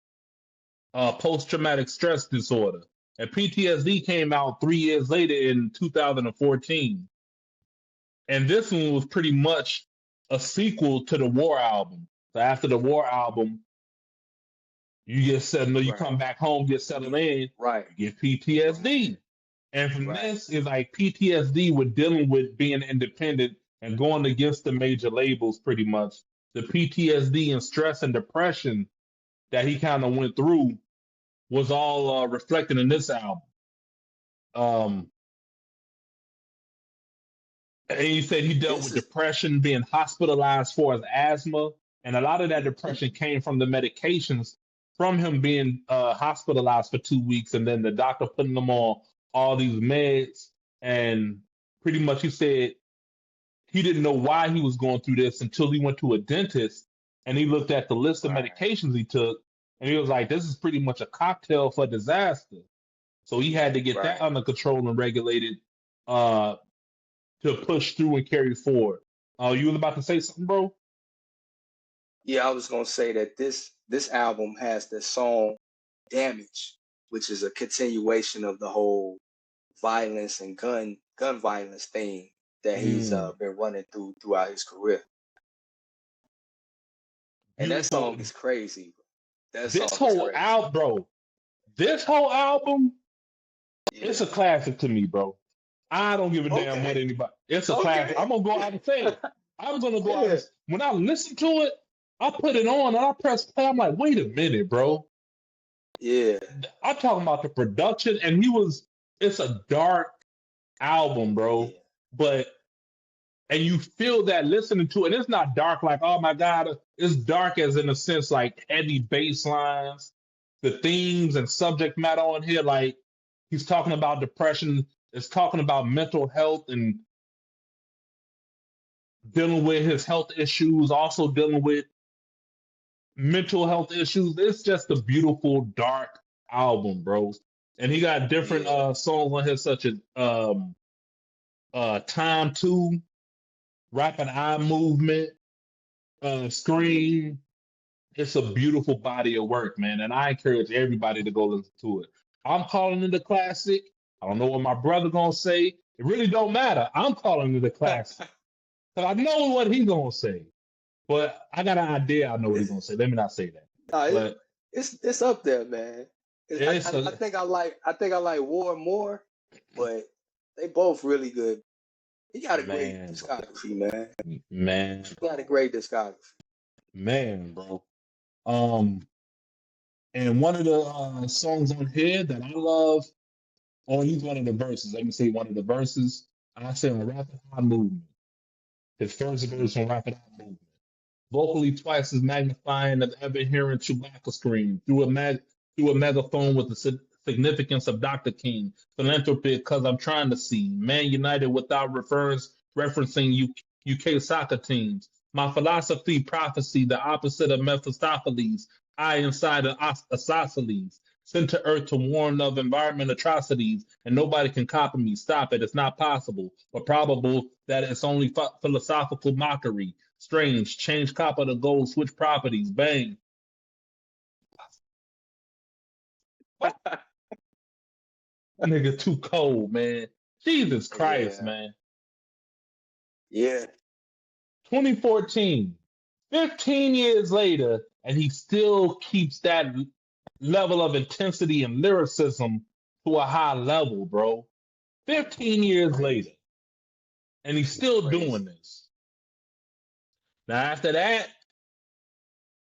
Post Traumatic Stress Disorder. And PTSD came out 3 years later in 2014. And this one was pretty much a sequel to the War album. So after the War album, you get settled, you
Right,
come back home, get settled in,
right,
you get PTSD. And from
right,
this is like PTSD with dealing with being independent and going against the major labels pretty much. The PTSD and stress and depression that he kind of went through was all reflected in this album. Um, and he said he dealt
This
with
is
depression, being hospitalized for his asthma, and a lot of that depression came from the medications from him being hospitalized for 2 weeks, and then the doctor putting him on all these meds. And pretty much he said he didn't know why he was going through this until he went to a dentist and he looked at the list of
right,
medications he took, and he was like, "This is pretty much a cocktail for disaster." So he had to get that
right.
under control and regulated uh, to push through and carry forward. You was about to say something, bro?
Yeah, I was gonna say that this album has the song "Damage," which is a continuation of the whole violence and gun violence thing that he's
Mm.
been running throughout his career. And that
Beautiful.
song is crazy. That
This
song is
whole
crazy.
album, bro. This whole album,
Yeah.
it's a classic to me, bro. I don't give a damn what
Okay.
anybody. It's a classic.
Okay.
I'm gonna go out and say it. I'm gonna go out
Yeah.
and when I listen to it, I put it on and I press play. I'm like, wait a minute, bro.
Yeah.
I'm talking about the production, and it's a dark album, bro.
Yeah.
But and you feel that listening to it. And it's not dark like, oh my God. It's dark as in a sense like heavy bass lines, the themes and subject matter on here. Like he's talking about depression, it's talking about mental health and dealing with his health issues, also dealing with mental health issues. It's just a beautiful, dark album, bro. And he got different
Yeah.
songs on here, such as Time 2, Rapid Eye Movement, Scream. It's a beautiful body of work, man, and I encourage everybody to go listen to it. I'm calling it a classic. I don't know what my brother gonna say. It really don't matter. I'm calling it a classic because I know what he's gonna say. But I got an idea. I know what he's
It's,
gonna say. Let me not say that.
nah,
But
it's up there, man.
it's
I
a
think I like War more, but they both really good. He got a great
man, bro,
discography, man.
man,
He got a great discography.
man, bro. Um, and one of the songs on here that I love. Oh, he's one of the verses. Let me say one of the verses. I say on Rapid Eye Movement. His first verse on Rapid Eye Movement. Vocally twice as magnifying as ever hearing Chewbacca scream through a megaphone with the significance of Dr. King. Philanthropy because I'm trying to see. Man United without referencing UK soccer teams. My philosophy, prophecy, the opposite of Mephistopheles. I inside of Isosceles. Sent to Earth to warn of environment atrocities, and nobody can copy me. Stop it. It's not possible, or probable that it's only philosophical mockery. Strange. Change copper to gold. Switch properties. Bang. What? That nigga too cold, man. Jesus Christ,
Yeah,
man.
yeah.
2014. 15 years later, and he still keeps that level of intensity and lyricism to a high level, bro. 15
It's
years later,
crazy.
and he's
It's
still doing
crazy.
this. Now, after that,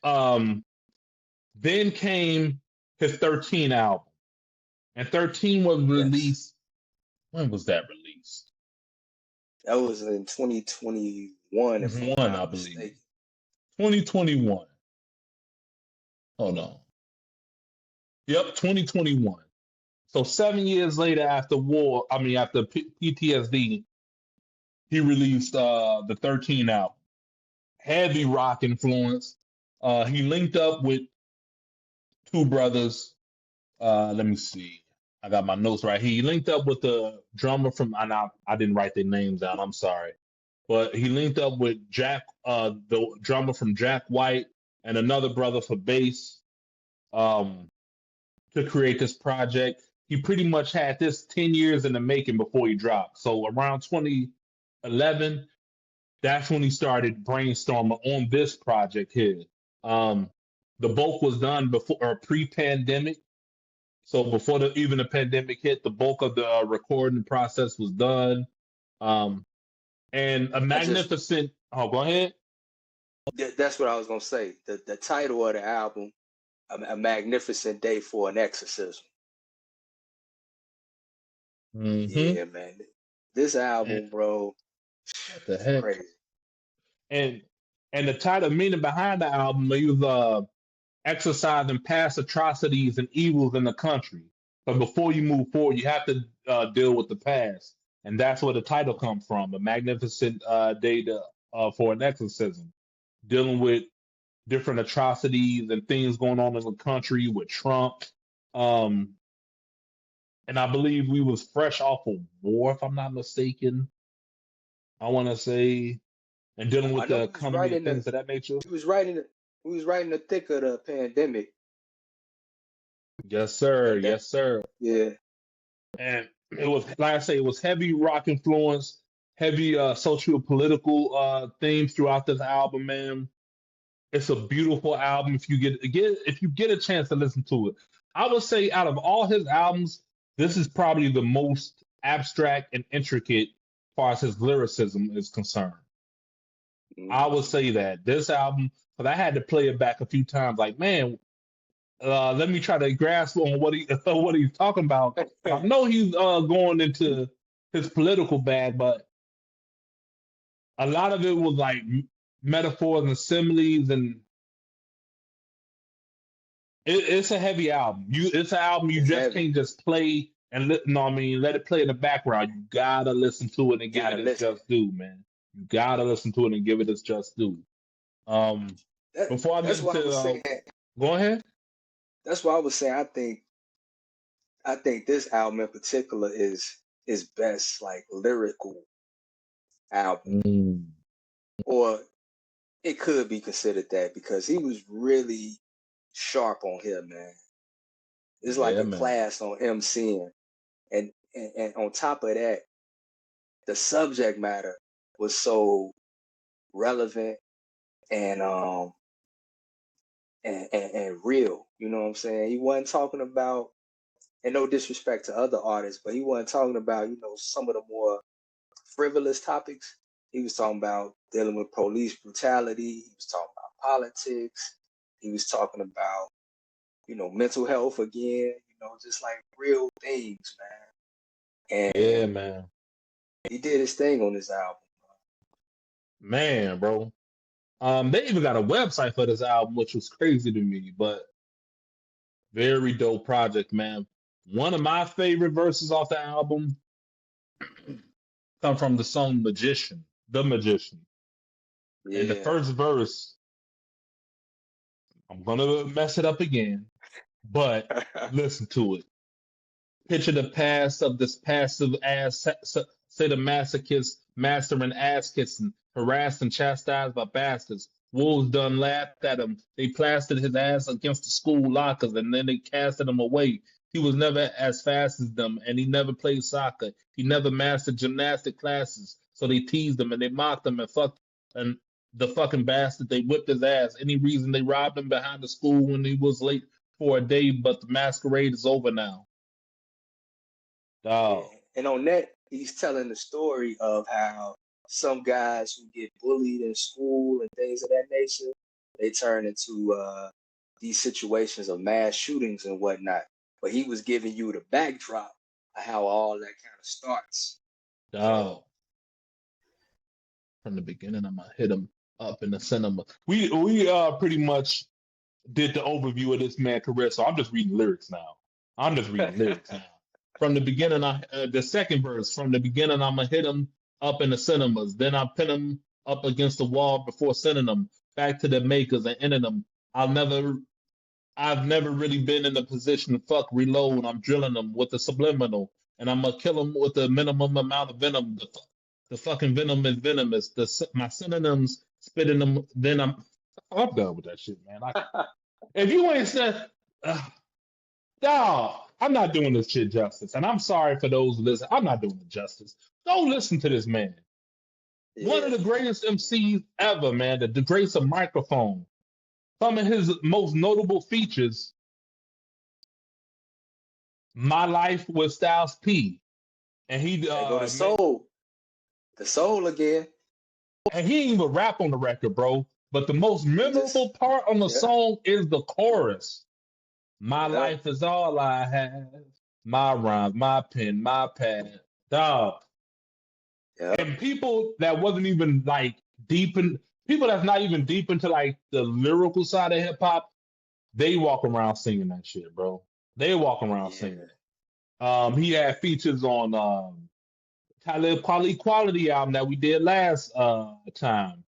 um, then came his 13 album. And 13 was
Yes.
released. When was that released?
That was in 2021, if I'm
One, I
not
believe.
mistaken.
2021. Hold on. Yep, 2021. So 7 years later, after PTSD, he released the 13 album. Heavy rock influence. He linked up with two brothers. Let me see. I got my notes right. He linked up with the drummer from. I didn't write their names down. I'm sorry, but he linked up with Jack, the drummer from Jack White, and another brother for bass, um, to create this project. He pretty much had this 10 years in the making before he dropped. So around 2011, that's when he started brainstorming on this project here. Um, the bulk was done before or pre-pandemic. So before even the pandemic hit, the bulk of the recording process was done. Um, and a
I just
magnificent. Oh, go ahead.
that's what I was gonna say. The title of the album, a magnificent day for an exorcism.
Mm-hmm.
Yeah, man. This
And
album, bro,
what the heck?
crazy.
And the title meaning behind the album, he was exercising past atrocities and evils in the country. But before you move forward, you have to deal with the past, and that's where the title comes from. A magnificent day for an exorcism, dealing with different atrocities and things going on in the country with Trump. Um, and I believe we was fresh off of war, if I'm not mistaken. I want to say, and dealing
I
with
know
the economy and things of that nature.
he was right in the we was right in the thick of the pandemic,
Yes, sir.
and that
Yes, sir.
yeah,
And it was, like I say, it was heavy rock influence, heavy social political themes throughout this album, man. It's a beautiful album. If you get a chance to listen to it, I would say out of all his albums, this is probably the most abstract and intricate as far as his lyricism is concerned. I would
mhm.
say that this album, because I had to play it back a few times, like, man, let me try to grasp on what what he's talking about. I know he's going into his political bag, but a lot of it was like metaphors and similes, and it's a heavy album. It's an album you
It's
just
heavy.
can't just play and no, I mean, let it play in the background. You gotta listen to it and give
Gotta
it its
listen.
just due, man. You gotta listen to it and give it its just due. Um, before I get
That's why I
into
was saying.
go ahead.
That's why I was saying. I think I think this album in particular is his best like lyrical album,
Mm.
or it could be considered that because he was really sharp on here, man. It's like
Yeah,
a
man.
class on MCing, and on top of that, the subject matter was so relevant and and real. You know what I'm saying? He wasn't talking about, and no disrespect to other artists, but he wasn't talking about, you know, some of the more frivolous topics. He was talking about dealing with police brutality. He was talking about politics. He was talking about, you know, mental health again, you know, just like real things, man.
Yeah,
And
man.
he did his thing on this album.
Man, bro. They even got a website for this album, which was crazy to me, but very dope project, man. One of my favorite verses off the album come from the song Magician, The Magician. And the
Yeah.
first verse, I'm gonna mess it up again, but listen to it. Picture the past of this passive ass sadomasochist mastering ass kissing, harassed and chastised by bastards. Wolves done laughed at him. They plastered his ass against the school lockers and then they casted him away. He was never as fast as them and he never played soccer. He never mastered gymnastic classes. So they teased him and they mocked him and fucked and the fucking bastard, they whipped his ass. Any reason they robbed him behind the school when he was late for a day, but the masquerade is over now.
Yeah.
Dog.
And on that, he's telling the story of how some guys who get bullied in school and things of that nature, they turn into these situations of mass shootings and whatnot. But he was giving you the backdrop of how all that kind of starts.
Dog.
So
From the beginning, I'm gonna hit him up in the cinema. We pretty much did the overview of this man's career, so I'm just reading lyrics now. I'm just reading lyrics now. From the beginning, the second verse. From the beginning, I'm gonna hit him up in the cinemas. Then I pin him up against the wall before sending them back to the makers and ending them. I've never really been in a position to fuck reload. I'm drilling them with the subliminal, and I'm gonna kill them with the minimum amount of venom. The fucking venom is venomous. My synonyms spitting them. Then I'm done with that shit, man. If you ain't said, dog, I'm not doing this shit justice, and I'm sorry for those listening. I'm not doing it justice. Go listen to this man. One of
yeah,
the greatest MCs ever, man. The grace of microphone. Some of his most notable features: My Life with Styles P. And he
they go to
man,
the soul again.
and he didn't even rap on the record, bro. But the most
He just
memorable part on the
yeah,
song is the chorus. My
yeah,
life is all I have. My rhymes, my pen, my pad. Dog.
yeah,
And people that wasn't even like deep in people that's not even deep into like the lyrical side of hip hop, they walk around singing that shit, bro. They walk around
yeah.
singing it. He had features on Talib Quality album that we did last time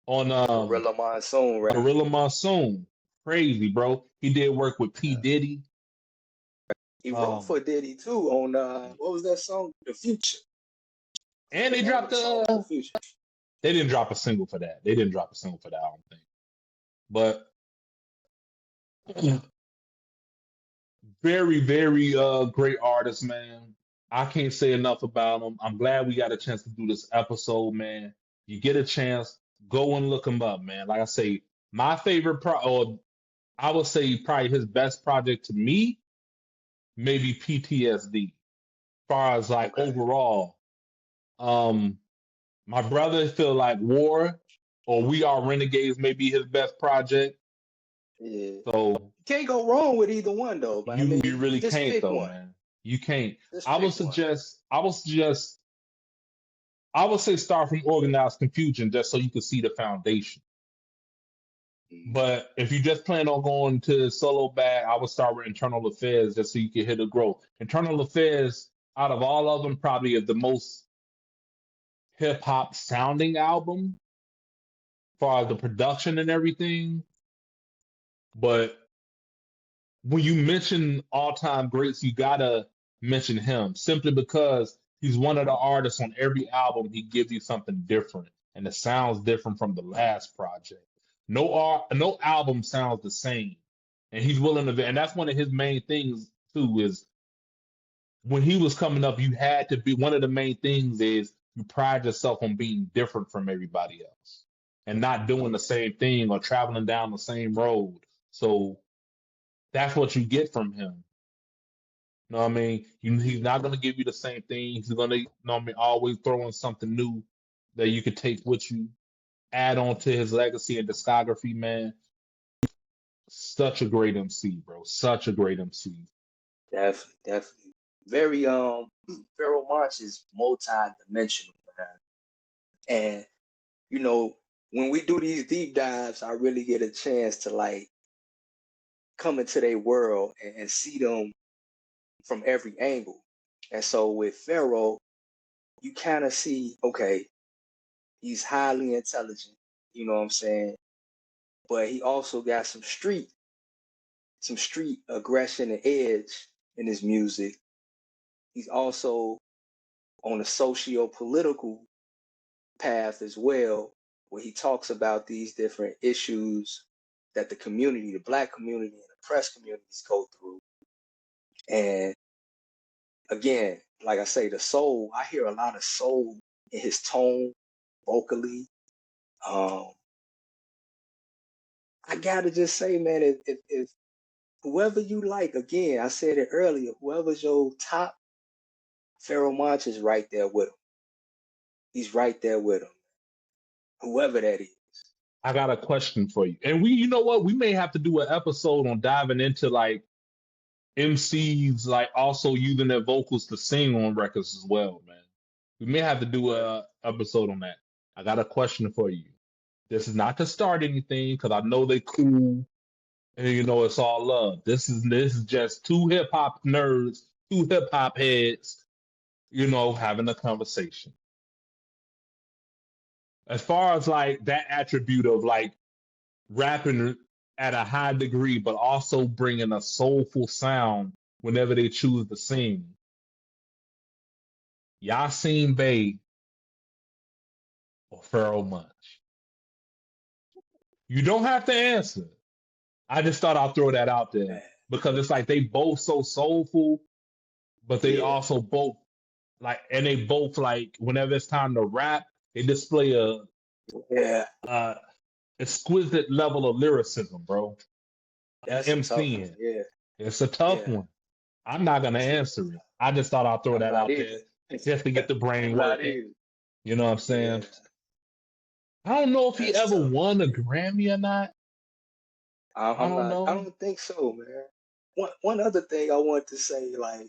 on
Gorilla Monsoon record.
Gorilla Monsoon. Crazy, bro. He did work with P.
Yeah.
Diddy.
He wrote
Um,
for Diddy too on what was that song? The Future.
and
The
they
name of
dropped
the song was The Future.
they didn't drop a single for that. They didn't drop a single for that, I don't think. But very, very great artist, man. I can't say enough about him. I'm glad we got a chance to do this episode, man. You get a chance, go and look him up, man. Like I say, my favorite or I would say probably his best project to me, maybe PTSD. As far as like
Okay.
overall, um, my brother feel like War or We Are Renegades may be his best project.
Yeah.
So
You can't go wrong with either one though, but I
you
mean,
really
just
can't
pick
though,
one.
man. You can't.
Just
I would
pick one.
suggest. I would say start from Organized Confusion just so you can see the foundation.
Mhm.
But if you just plan on going to solo bag, I would start with Internal Affairs just so you can hit a growth. Internal Affairs, out of all of them, probably is the most hip hop sounding album as far as the production and everything. But when you mention all-time greats, you gotta mention him simply because he's one of the artists on every album. He gives you something different, and it sounds different from the last project. No album sounds the same, and he's willing to. And that's one of his main things too. Is when he was coming up, you had to be one of the main things is you pride yourself on being different from everybody else and not doing the same thing or traveling down the same road. So that's what you get from him. You know what I mean? He's not going to give you the same thing. He's going to, you know what I mean, always throw in something new that you could take with you, add on to his legacy and discography, man. Such a great MC, bro. Such a great MC.
Definitely, definitely. Very Pharoah Monch is multi-dimensional, man. And you know, when we do these deep dives, I really get a chance to like come into their world and see them from every angle. And so with Pharoah, you kind of see, okay, he's highly intelligent, you know what I'm saying? But he also got some street aggression and edge in his music. He's also on a socio-political path as well, where he talks about these different issues that the community, the Black community and the oppressed communities go through. And again, like I say, the soul, I hear a lot of soul in his tone vocally. I gotta just say, man, if whoever you like, again, I said it earlier, whoever's your top, Pharoah Monch is right there with him. He's right there with him, whoever that is.
I got a question for you. And you know what? We may have to do an episode on diving into like MCs, like also using their vocals to sing on records as well, man. We may have to do a episode on that. I got a question for you. This is not to start anything because I know they cool and you know it's all love. This is just two hip hop nerds, two hip hop heads, you know, having a conversation. As far as like that attribute of like rapping at a high degree, but also bringing a soulful sound whenever they choose to sing. Yasin Bey or Pharoah Monch? You don't have to answer. I just thought I'll throw that out there because it's like they both so soulful, but they also both like, and they both like whenever it's time to rap, they display a exquisite level of lyricism, bro.
That's a tough one.
MCing.
Yeah.
It's a tough one. I'm not gonna answer it. I just thought I'll throw that out there just to get the brain working. You know what I'm saying?
Yeah.
I don't know if he
That's
ever
tough.
won a Grammy or not. I don't know.
I don't think so, man. One other thing I want to say, like,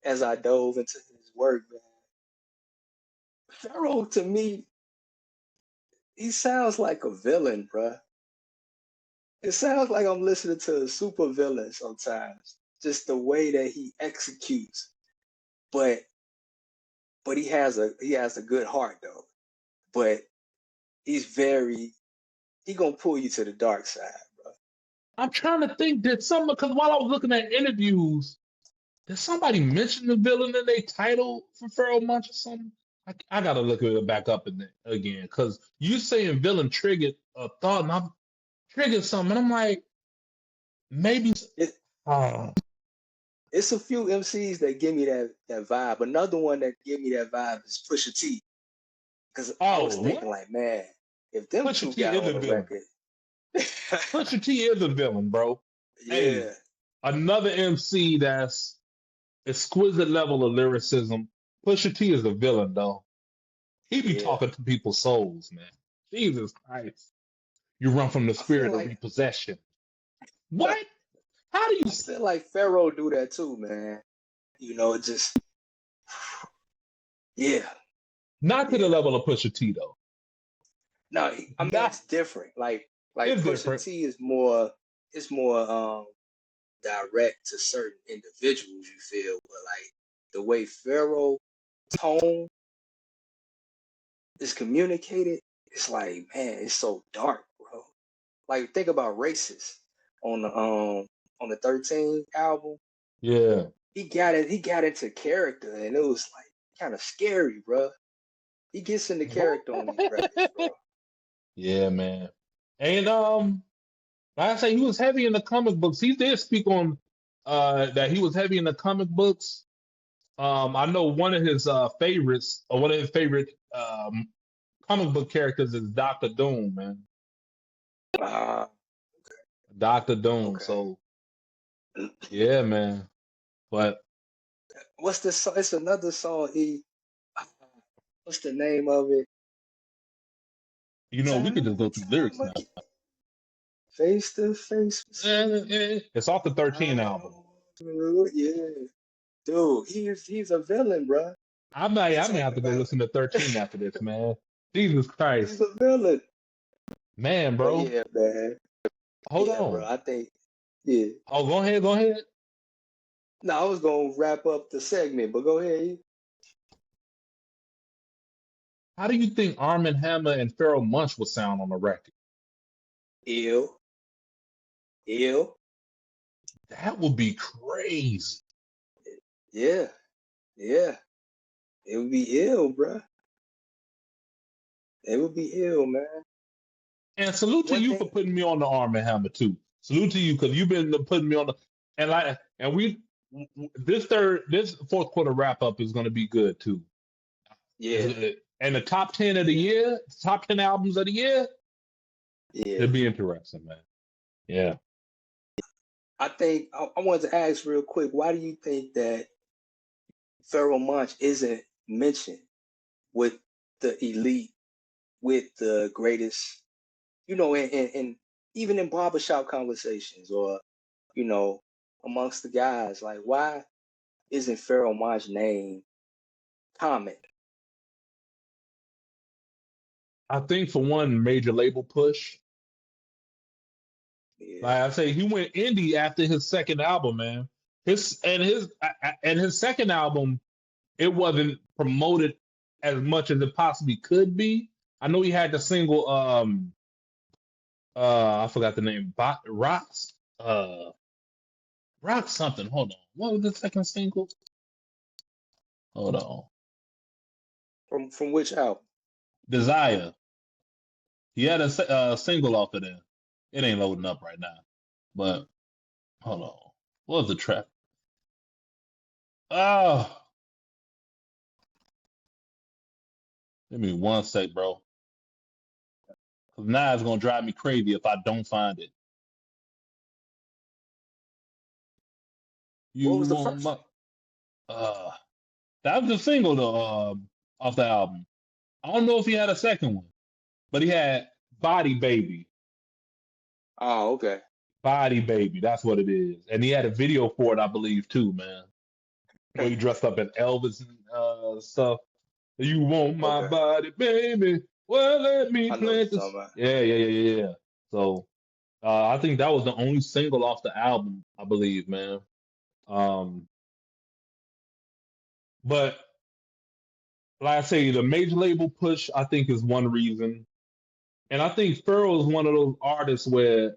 as I dove into his work, man, Pharoah to me, he sounds like a villain, bruh. It sounds like I'm listening to a super villain sometimes. Just the way that he executes. But he has a good heart though. But he gonna pull you to the dark side, bro.
I'm trying to think. Did some because while I was looking at interviews, did somebody mention the villain in their title for Pharoah Monch or something? I gotta look it back up again because you saying villain triggered a thought, and I'm triggered something, and I'm like, maybe.
It's a few MCs that give me that vibe. Another one that give me that vibe is Pusha T. Because I was thinking, like, man, if them
Pusha
two
T
got
is
on
a
the
villain.
record.
Pusha T is a villain, bro.
Yeah.
Hey, another MC that's exquisite level of lyricism. Pusha T is a villain, though. He be talking to people's souls, man. Jesus Christ. You run from the spirit of repossession. What? How do you?
I feel like Pharoah do that too, man. You know, it just, yeah.
Not to the level of Pusha T, though.
No, I mean, it's different. Like Pusha T is more, it's more direct to certain individuals, you feel, but like the way Pharoah tone is communicated, it's like, man, it's so dark, bro. Like think about racist on the on the 13 album.
Yeah.
He got into character, and it was like kind of scary, bro. He gets into character on these records, bro.
Yeah, man. And like I say, he was heavy in the comic books. He did speak on that he was heavy in the comic books. I know one of his favorites, or one of his favorite comic book characters is Doctor Doom, man. Doctor Doom.
Okay.
So yeah, man. But
what's the song? It's another song. What's the name of it?
you know, we could just go through lyrics now.
Face to face.
It's off the 13 album.
Yeah, dude, he's a villain, bro.
I may have to go listen to 13 after this, man. Jesus Christ.
He's a villain.
Man, bro.
But yeah, man.
Hold on.
Bro, I think, yeah.
Oh, go ahead.
No, I was going to wrap up the segment, but go ahead.
How do you think Arm & Hammer and Pharoah Monch would sound on the record?
Ill.
That would be crazy.
Yeah. It would be ill, bro. It would be ill, man.
And salute to you for putting me on the Arm & Hammer too. Salute to you because you've been putting me on this fourth quarter wrap up is going to be good too.
Yeah.
And the top 10 of the year, top 10 albums of the year, it'll be interesting, man. Yeah.
I think I wanted to ask real quick, why do you think that Pharoah Monch isn't mentioned with the elite, with the greatest, and even in barbershop conversations or, amongst the guys, like why isn't Pharoah Monch's name common?
I think for one major label push.
Yeah.
Like I say, he went indie after his second album, man. His second album, it wasn't promoted as much as it possibly could be. I know he had the single I forgot the name. Rocks something. Hold on. What was the second single? Hold
on. From which album?
Desire. He had a single off of there. It ain't loading up right now. But hold on. What was the track? Oh. Give me one sec, bro. Because now it's going to drive me crazy if I don't find it.
What was the first one?
That was the single though, off the album. I don't know if he had a second one, but he had Body Baby.
Oh, okay.
Body Baby, that's what it is. And he had a video for it, I believe, too, man. Where he dressed up in Elvis and stuff. You want my body, baby? Well, let me plant this. Yeah. So I think that was the only single off the album, I believe, man. But like I say, the major label push, I think, is one reason. And I think Pharoah is one of those artists where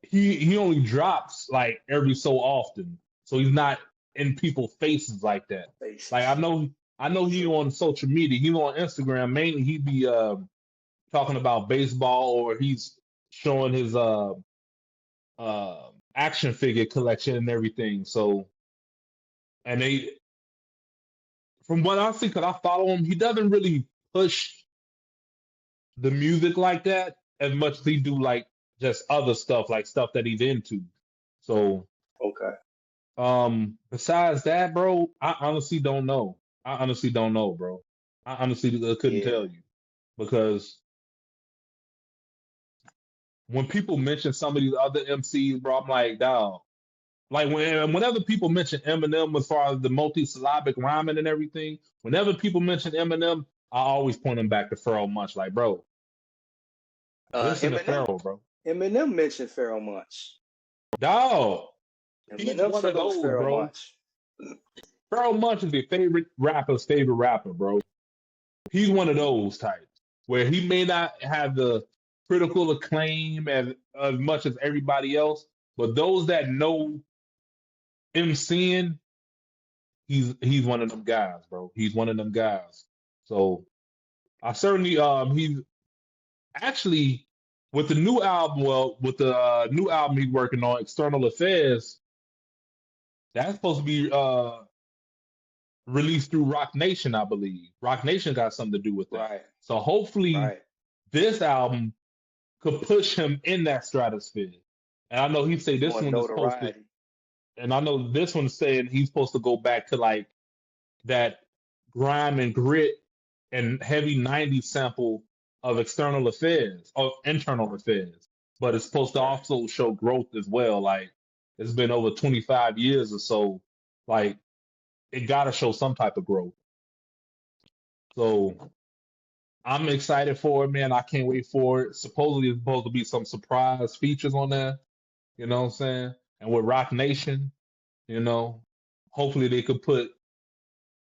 he only drops like every so often. So he's not in people's faces like that. Like I know he on social media, he on Instagram mainly he be talking about baseball or he's showing his action figure collection and everything. So and from what I see, because I follow him, he doesn't really push the music like that as much as he do like just other stuff, like stuff that he's into. So besides that, bro, I honestly don't know. Bro. I honestly couldn't tell you. Because when people mention some of these other MCs, bro, I'm like, dawg. Like whenever people mention Eminem as far as the multi-syllabic rhyming and everything, whenever people mention Eminem, I always point them back to Pharoah Monch. Like, bro, listen to Pharoah, bro.
Eminem mentioned Pharoah Monch.
Dawg. He's one of those, bro. Pharoah Monch is your favorite rapper's favorite rapper, bro. He's one of those types where he may not have the critical acclaim as much as everybody else, but those that know MCing, he's one of them guys, bro. He's one of them guys. So I certainly he's actually with the new album, with the new album he's working on, External Affairs, that's supposed to be released through Rock Nation, I believe. Rock Nation got something to do with that.
Right.
So hopefully
Right.
this album could push him in that stratosphere. And I know he say this one is supposed to, and I know this one's saying he's supposed to go back to like that grime and grit and heavy 90s sample of External Affairs, of Internal Affairs. But it's supposed to also show growth as well. Like it's been over 25 years or so. Like it gotta show some type of growth. So I'm excited for it, man. I can't wait for it. Supposedly it's supposed to be some surprise features on there. You know what I'm saying? And with Rock Nation, hopefully they could put,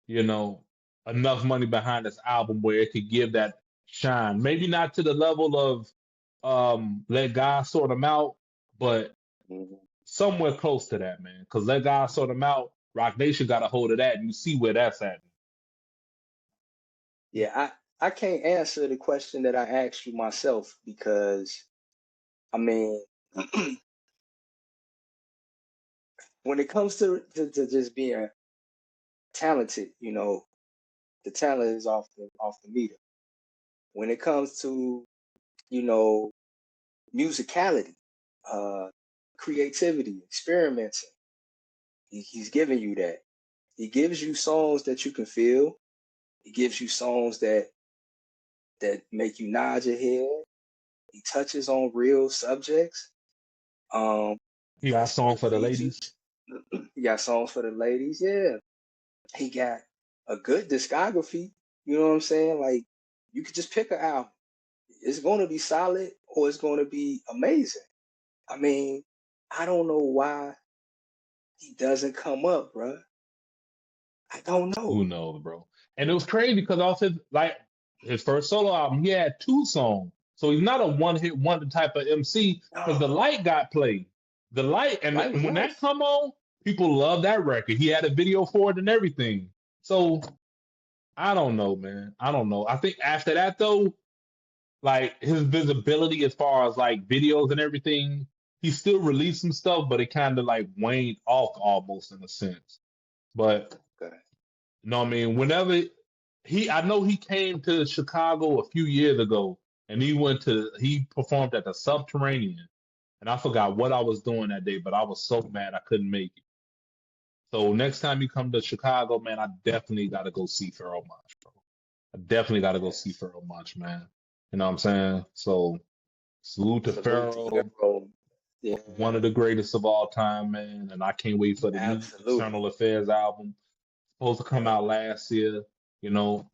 enough money behind this album where it could give that shine. Maybe not to the level of Let God Sort Them Out, but somewhere close to that, man. Because Let God Sort Them Out, Rock Nation got a hold of that, and you see where that's at.
Yeah, I can't answer the question that I asked you myself because, I mean, when it comes to just being talented, the talent is off the meter. When it comes to, musicality, creativity, experimenting, he's giving you that. He gives you songs that you can feel. He gives you songs that make you nod your head. He touches on real subjects.
He got songs for the ladies.
He got songs for the ladies, yeah. He got a good discography. You know what I'm saying? Like you could just pick an album. It's going to be solid or it's going to be amazing. I mean, I don't know why he doesn't come up, bro. I don't know.
Who knows, bro? And it was crazy because off his first solo album, he had 2 songs. So he's not a one-hit wonder type of MC because The Light got played. The Light, and when that come on, people love that record. He had a video for it and everything. So I don't know, man. I don't know. I think after that though, like his visibility as far as like videos and everything, he still released some stuff, but it kind of like waned off almost in a sense. But you know what I mean? Whenever I know he came to Chicago a few years ago and he performed at the Subterranean. And I forgot what I was doing that day, but I was so mad I couldn't make it. So next time you come to Chicago, man, I definitely got to go see Pharoah Monch, bro. I definitely got to go see Pharoah Monch, man. You know what I'm saying? So salute to Pharoah.
Yeah.
One of the greatest of all time, man. And I can't wait for the new External Affairs album. Supposed to come out last year. As long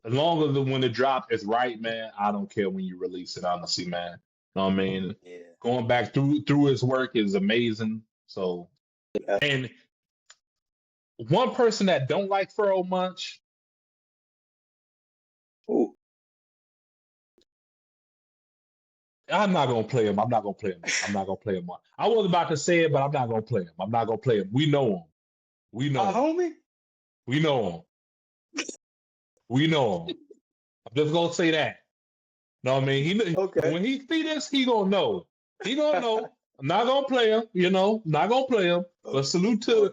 as when it drops, it's right, man. I don't care when you release it, honestly, man. You know what I mean?
Yeah.
Going back through his work is amazing. So, and one person that don't like Pharoah Monch.
Ooh.
I'm not gonna play him. I'm not gonna play him. I was about to say it, but I'm not gonna play him. We know him.
Homie?
We know him. I'm just gonna say that. Know what I mean? When he see this, he gonna know. I'm not gonna play him, not gonna play him. But salute to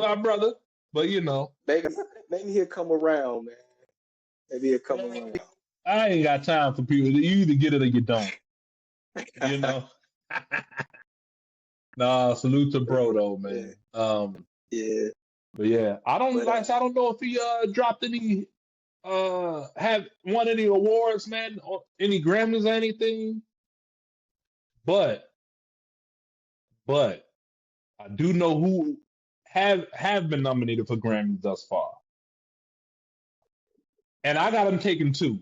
our brother. But
maybe he'll come around, man. Maybe he'll come around.
I ain't got time for people. You either get it or you don't. Nah, salute to bro though, man.
Yeah.
But yeah, I don't know if he dropped any have won any awards, man, or any Grammys or anything. But I do know who have been nominated for Grammys thus far. And I got him taking 2.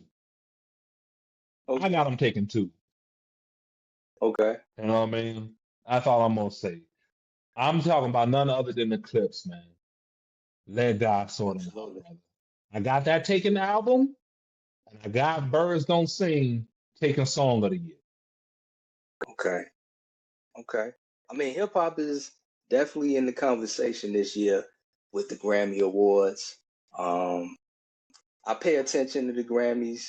Okay.
I got him taking 2.
Okay.
You know what I mean? That's all I'm gonna say. I'm talking about none other than the Clips, man. Let God Sort Them Out, brother. I got that Taken album, and I got Birds Don't Sing, taking Song of the Year.
Okay. Okay. I mean, hip hop is definitely in the conversation this year with the Grammy Awards. I pay attention to the Grammys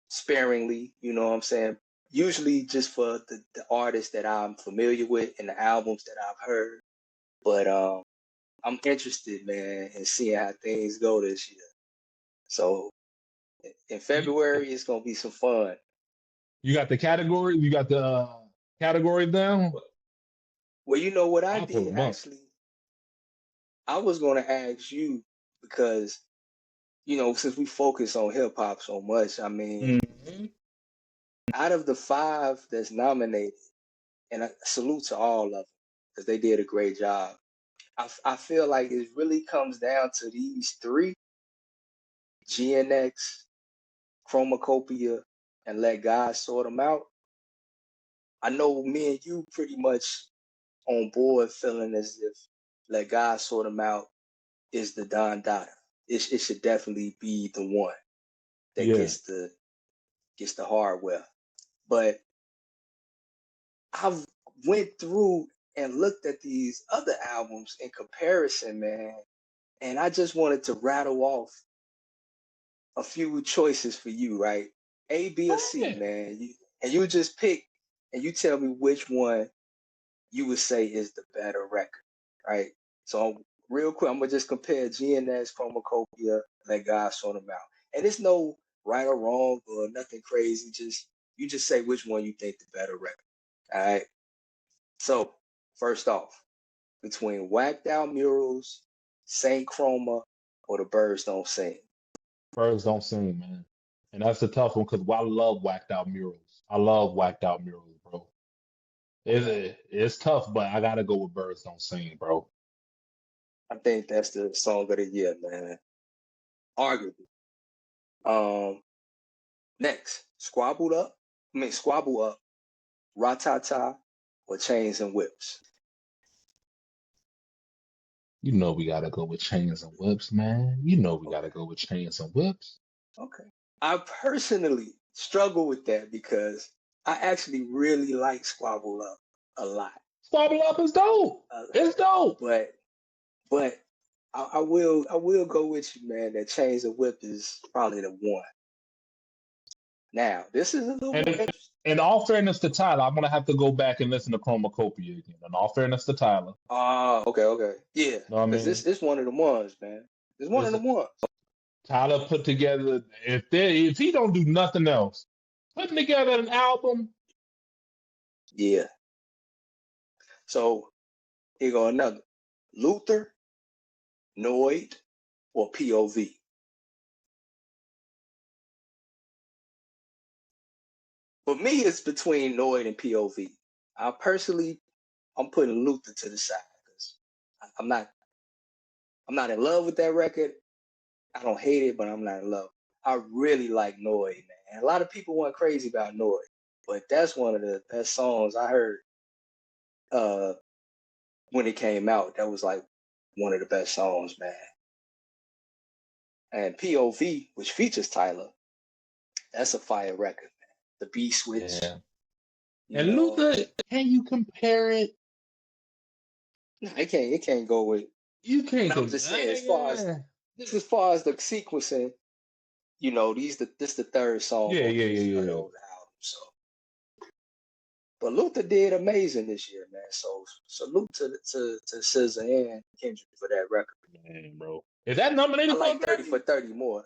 sparingly, you know what I'm saying? Usually just for the artists that I'm familiar with and the albums that I've heard. But I'm interested, man, in seeing how things go this year. So in February, it's gonna be some fun.
You got the category? You got the categories down?
Well, you know what I
I'll pull
did
them up.
actually? I was gonna ask you because since we focus on hip hop so much, I mean,
Mhm.
out of the 5 that's nominated, and I salute to all of them because they did a great job. I feel like it really comes down to these 3: GNX, Chromacopia, and Let God Sort Them Out. I know me and you pretty much on board feeling as if Let God Sort Them Out is the Don Dada. It should definitely be the one that
Yeah.
gets the hardware. But I've went through and looked at these other albums in comparison, man, and I just wanted to rattle off a few choices for you, right? A, B, or C,
Yeah.
man. You just pick and you tell me which one you would say is the better record, right? So real quick, I'm gonna just compare GNS, Chromacopia, Let God Sort Them Out. And it's no right or wrong or nothing crazy. You just say which one you think the better record. All right. So first off, between Whacked Out Murals, Saint Chroma, or The Birds Don't Sing.
Birds Don't Sing, man. And that's a tough one because I love Whacked Out Murals. I love Whacked Out Murals, bro. It's tough, but I gotta go with Birds Don't Sing, bro.
I think that's the song of the year, man. Arguably. Next, Squabble Up, Ratata, or Chains and Whips.
You know we gotta go with Chains and Whips, man. You know we gotta
Okay.
go with Chains and Whips.
Okay. I personally struggle with that because I actually really like Squabble Up a lot.
Squabble Up is dope. It's dope.
But I will go with you, man, that Chains and Whip is probably the one. Now, this is a little more
And
interesting.
in all fairness to Tyler, I'm gonna have to go back and listen to Chromacopia again. In all fairness to Tyler.
Okay. Yeah,
Know what I
because
mean?
this one of the ones, man. It's one of
This
the ones.
Tyler put together if he don't do nothing else, putting together an album.
Yeah. So here go another. Luther, Noid, or POV. For me, it's between Noid and POV. I'm putting Luther to the side because I'm not in love with that record. I don't hate it, but I'm not in love. I really like Noid, man. A lot of people went crazy about Noid, but that's one of the best songs I heard when it came out. That was like one of the best songs, man. And POV, which features Tyler, that's a fire record, man. The beat switch,
Yeah.
you
And
know.
Luther, can you compare it?
No, it can't go with.
You can't
And I'm just saying, as far as
compare.
the sequencing, this the third song
Yeah,
on
yeah,
each
yeah,
of
yeah.
those albums. So, but Luther did amazing this year, man. So salute to SZA and Kendrick for that record.
Man, bro. Is that
I
nominated for a
like 30
Grammy?
for 30 more.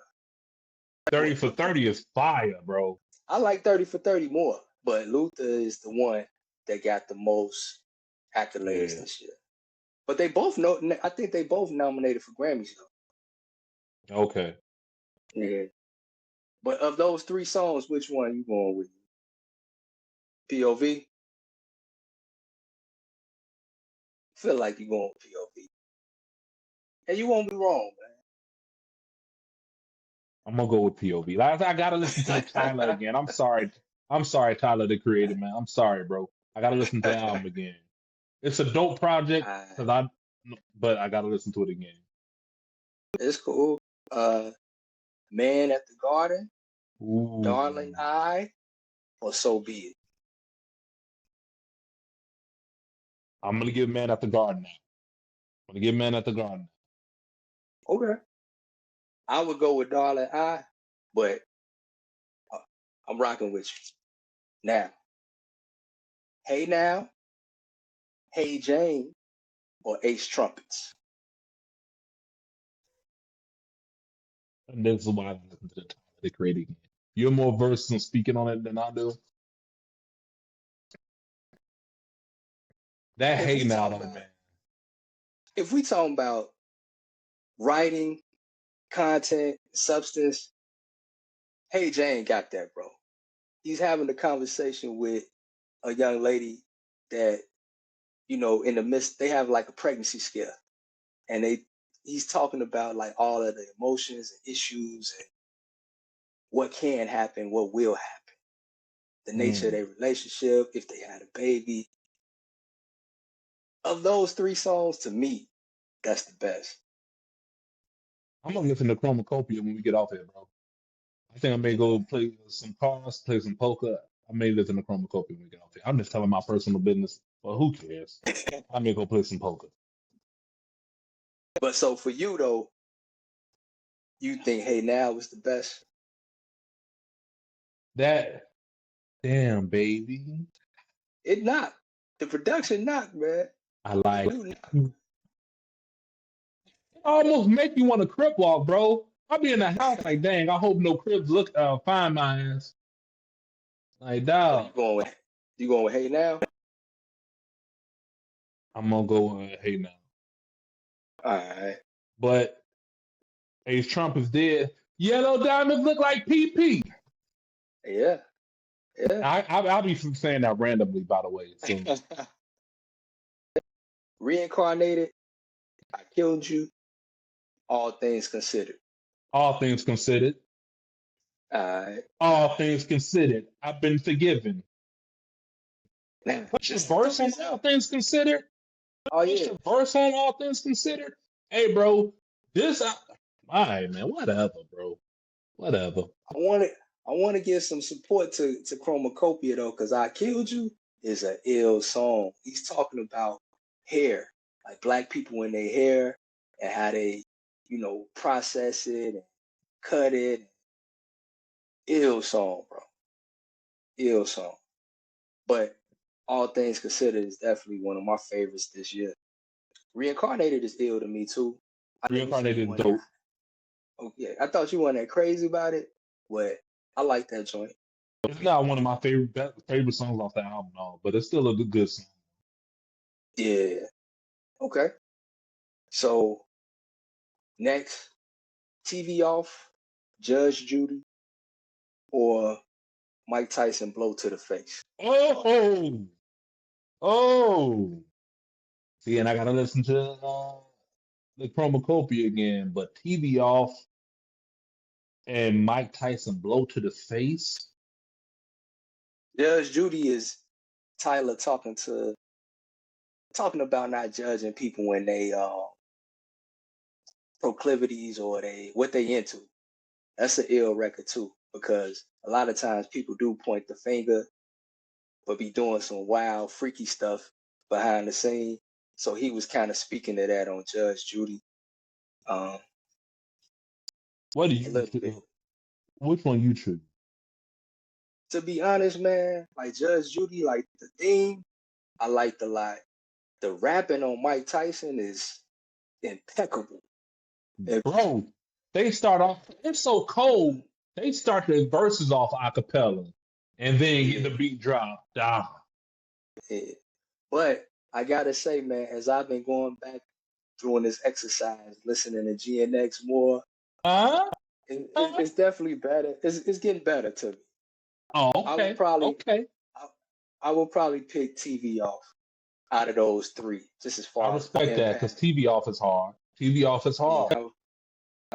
30 for 30 is fire, bro.
I like 30 for 30 more, but Luther is the one that got the most accolades
Yeah.
this year. But they both know. I think they both nominated for Grammys though.
Okay.
Yeah. But of those 3 songs, which one you going with? POV? Feel like you going with POV. And you won't be wrong,
I'm gonna go with POV. I gotta listen to Tyler again. I'm sorry. I'm sorry, Tyler, the creator, man. I'm sorry, bro. I gotta listen to the
man.
album again. It's a dope project but I gotta listen to it again.
It's cool. Man at the Garden,
Ooh.
Darling I, or so be it?
I'm gonna give Man at the Garden now. I'm gonna give Man at the Garden.
Okay. I would go with Darling I, but I'm rocking with you. Now, Hey Now, Hey Jane, or Ace Trumpets?
And this is why I listen to the time they created again. You're more versed in speaking on it than I do. That
If
Hey
we
Now,
talk
though,
about
man.
if we talking about writing, content, substance, Hey Jane got that, bro. He's having a conversation with a young lady that, in the midst, they have like a pregnancy scare. And he's talking about like all of the emotions and issues and what can happen, what will happen, the nature of their relationship, if they had a baby. Of those three songs, to me, that's the best.
I'm gonna listen to CHROMAKOPIA when we get off here, bro. I think I may go play some cards, play some poker. I may listen to CHROMAKOPIA when we get off here. I'm just telling my personal business, but who cares? I may go play some poker.
But so for you though, you think Hey Now was the best?
That damn baby.
It not. The production not, man.
I like.
You not.
It almost make you want to crip walk, bro. I'll be in the house like, dang. I hope no cribs look find my ass. Like,
So
dog.
you going with Hey Now?
I'm gonna go Hey Now.
All right.
But Ace Trump is dead. Yellow diamonds look like PP.
Yeah. Yeah.
I'll be saying that randomly, by the way. So
Reincarnated, I Killed You, All Things Considered.
all things considered,
All right.
all things considered, I've been forgiven.
Now,
What's your
listen to
verse on
this
all
out.
things considered?
Oh
What's
yeah.
your verse on all things considered? Hey, bro, this. All right, man. Whatever, bro. Whatever.
I want to give some support to CHROMAKOPIA though, because I Killed You is an ill song. He's talking about hair, like black people in their hair and how they, process it and cut it. Ill song, bro. Ill song. But all things considered is definitely one of my favorites this year. Reincarnated is ill to me too. I know you said you
Reincarnated
want that.
dope.
Oh yeah, I thought you weren't that crazy about it, but I like that joint.
It's not one of my favorite songs off the album, no, but it's still a good song.
Yeah. Okay. So next, TV off, Judge Judy, or Mike Tyson blow to the face.
Oh, oh. See, and I gotta listen to the CHROMAKOPIA again, but TV off and Mike Tyson blow to the face.
Judge Judy is Tyler talking about not judging people when they proclivities or what they into. That's an ill record too, because a lot of times people do point the finger, but be doing some wild, freaky stuff behind the scene. So he was kind of speaking to that on Judge Judy, um,
What do
a
you
little bit.
Which one you choose?
To be honest, man, like Judge Judy, like the theme, I liked a lot. The rapping on Mike Tyson is impeccable.
Bro, they start off, it's so cold. They start their verses off a cappella and then
Yeah,
the beat drop. Ah.
yeah. But I gotta say, man, as I've been going back doing this exercise, listening to GNX more,
Huh?
it's definitely better. It's getting better to me.
Oh,
I would
okay.
probably
Okay.
I, I would probably pick TV off out of those three, just as
I
far as the
respect that because
impact.
TV off is hard. TV off is
Yeah,
hard.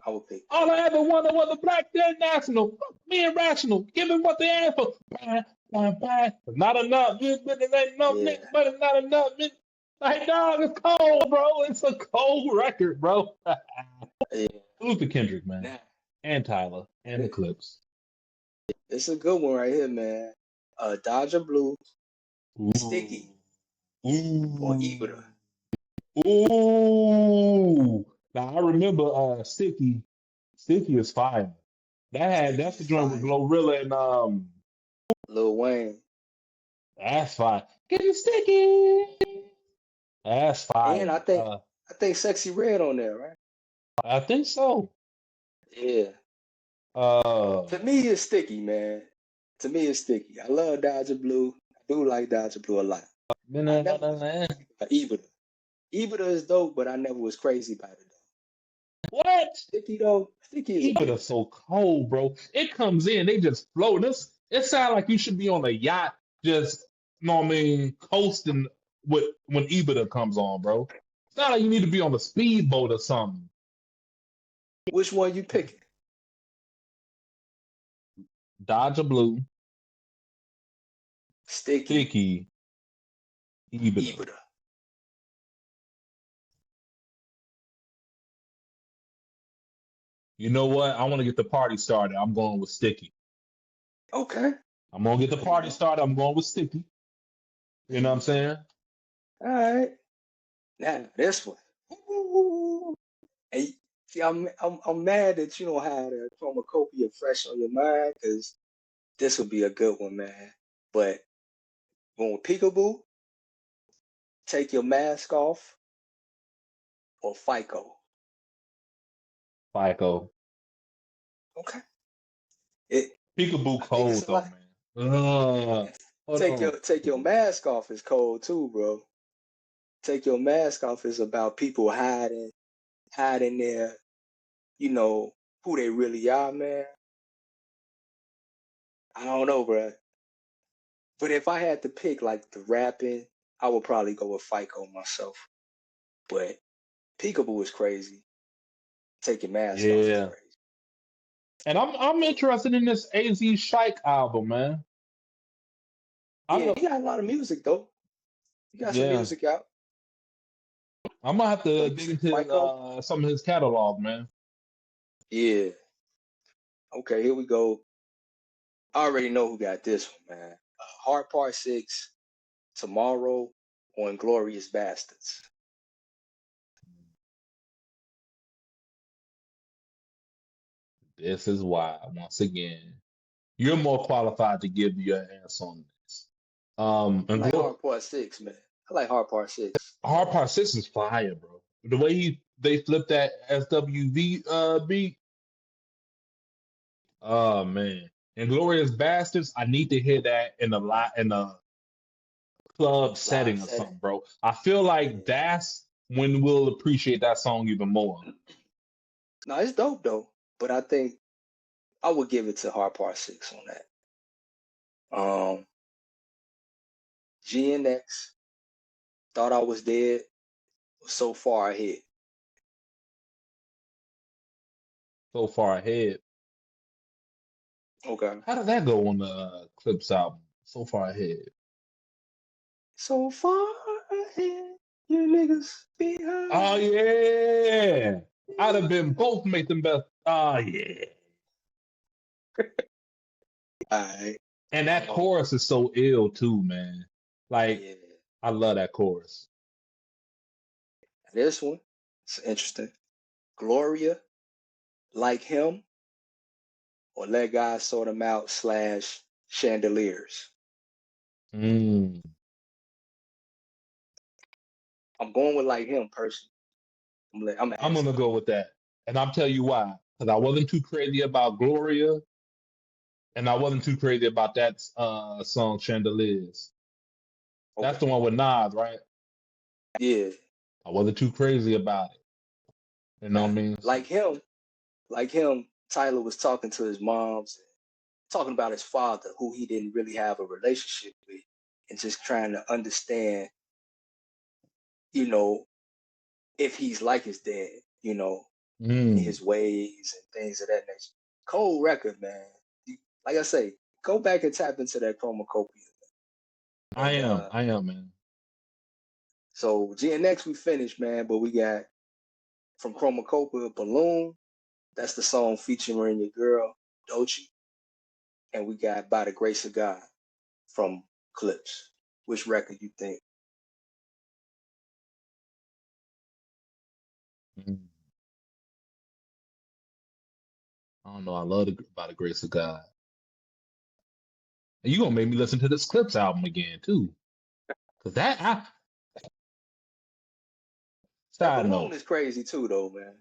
I would pick
All
that.
I ever wanted was a black dead national. Fuck me and rational. Give him what they asked for. Bang, bang, bang. But not enough. But it ain't no
Yeah,
nigga, but it's not enough. Like, dog, it's cold, bro. It's a cold record, bro.
yeah.
Who's the Kendrick, man?
Nah,
And Tyler and the Clips.
it's a good one right here, man. Dodger Blue, Sticky, or
Ooh.
Ibra.
Ooh. Now I remember Sticky. Sticky is fire.
Sticky
That's the
is
joint with
fire.
Glorilla and
Lil Wayne.
that's fire. Getting sticky. That's
And
fire.
I think Sexy Red on there, right?
I think so.
Yeah.
Uh
To me, it's Sticky, man. To me, it's Sticky. I love Dodger Blue. I do like Dodger Blue a lot. I never was crazy about Ibra. Ibra is dope, but I never was crazy about it though.
what?
Sticky though, Sticky is
Even
dope.
is so cold, bro. It comes in, they just float. It sounds like you should be on a yacht, just you know what I mean, coasting with when EBITDA comes on, bro. It's not like you need to be on a speedboat or something.
Which one you picking?
Dodger Blue,
Sticky,
Sticky, EBITDA.
Ibra.
You know what? I want to get the party started. I'm going with Sticky.
Okay.
I'm gonna get the
There you
party
go.
started. I'm going with Sticky.
There
You know what
you
I'm
go.
saying?
All right. Now this one. Ooh. And see, I'm mad that you don't have the Chromacopia fresh on your mind because this would be a good one, man. But going with Peekaboo, take your mask off, or FICO.
FICO.
Okay. It.
Peekaboo
I think it's
cold
a
though,
lot.
man. Hold on.
Take your mask off is cold too, bro. Take your mask off is about people hiding their, you know, who they really are, man. I don't know, bro. But if I had to pick like the rapping, I would probably go with FICO myself. But Peekaboo is crazy. Take your mask off is
Yeah.
crazy.
And I'm interested in this AZ Shike album, man. I
Yeah,
know.
he got a lot of music though. He got some
Yeah,
music out.
I'm gonna have to
But you
dig
say
into
FICO?
some of his catalog, man.
Yeah. Okay, here we go. I already know who got this one, man. Hard Part 6, Tomorrow, or Inglorious Bastards.
This is why, once again, you're more qualified to give your answer on this.
I
And
like Hard Part 6, man. I like Hard Part 6.
Hard Part Six is fire, bro. The way they flipped that SWV beat, oh man. And Glorious Bastards, I need to hear that in a club
Live
setting or
setting.
something, bro. I feel like
Yeah.
that's when we'll appreciate that song even more.
No, it's dope though. But I think I would give it to Hard Part 6 on that. GNX, Thought I Was Dead, was So Far Ahead.
So far ahead.
Okay.
How did that go on the Clips album? So far ahead.
So far ahead, you niggas
Oh
behind.
yeah. I'd have been both make them best. Oh yeah.
Alright.
And that chorus is so ill too, man. Like,
Yeah.
I love that chorus.
This one, it's interesting. Gloria, Like Him, or Let God Sort Them Out / Chandeliers.
Mm.
I'm going with Like Him personally. I'm
I'm
asking.
gonna go with that. And I'll tell you why. Because I wasn't too crazy about Gloria, and I wasn't too crazy about that song Chandeliers. That's
Okay.
the one with Nas, right?
Yeah.
I wasn't too crazy about it. You know what I
Now,
mean? So,
like him, Tyler was talking to his moms, talking about his father, who he didn't really have a relationship with, and just trying to understand, you know, if he's like his dad, in
mm,
his ways and things of that nature. Cold record, man. Like I say, go back and tap into that Chromacopia. And
I am, man.
so GNX we finished, man, but we got from Chromacopia Balloon. That's the song featuring your girl, Dochi. And we got By the Grace of God. from Clips? Which record you think?
Mm. I don't know. I love By the Grace of God. And you gonna make me listen to this Clips album again too. Cause
That
side
balloon
note,
is crazy too, though, man.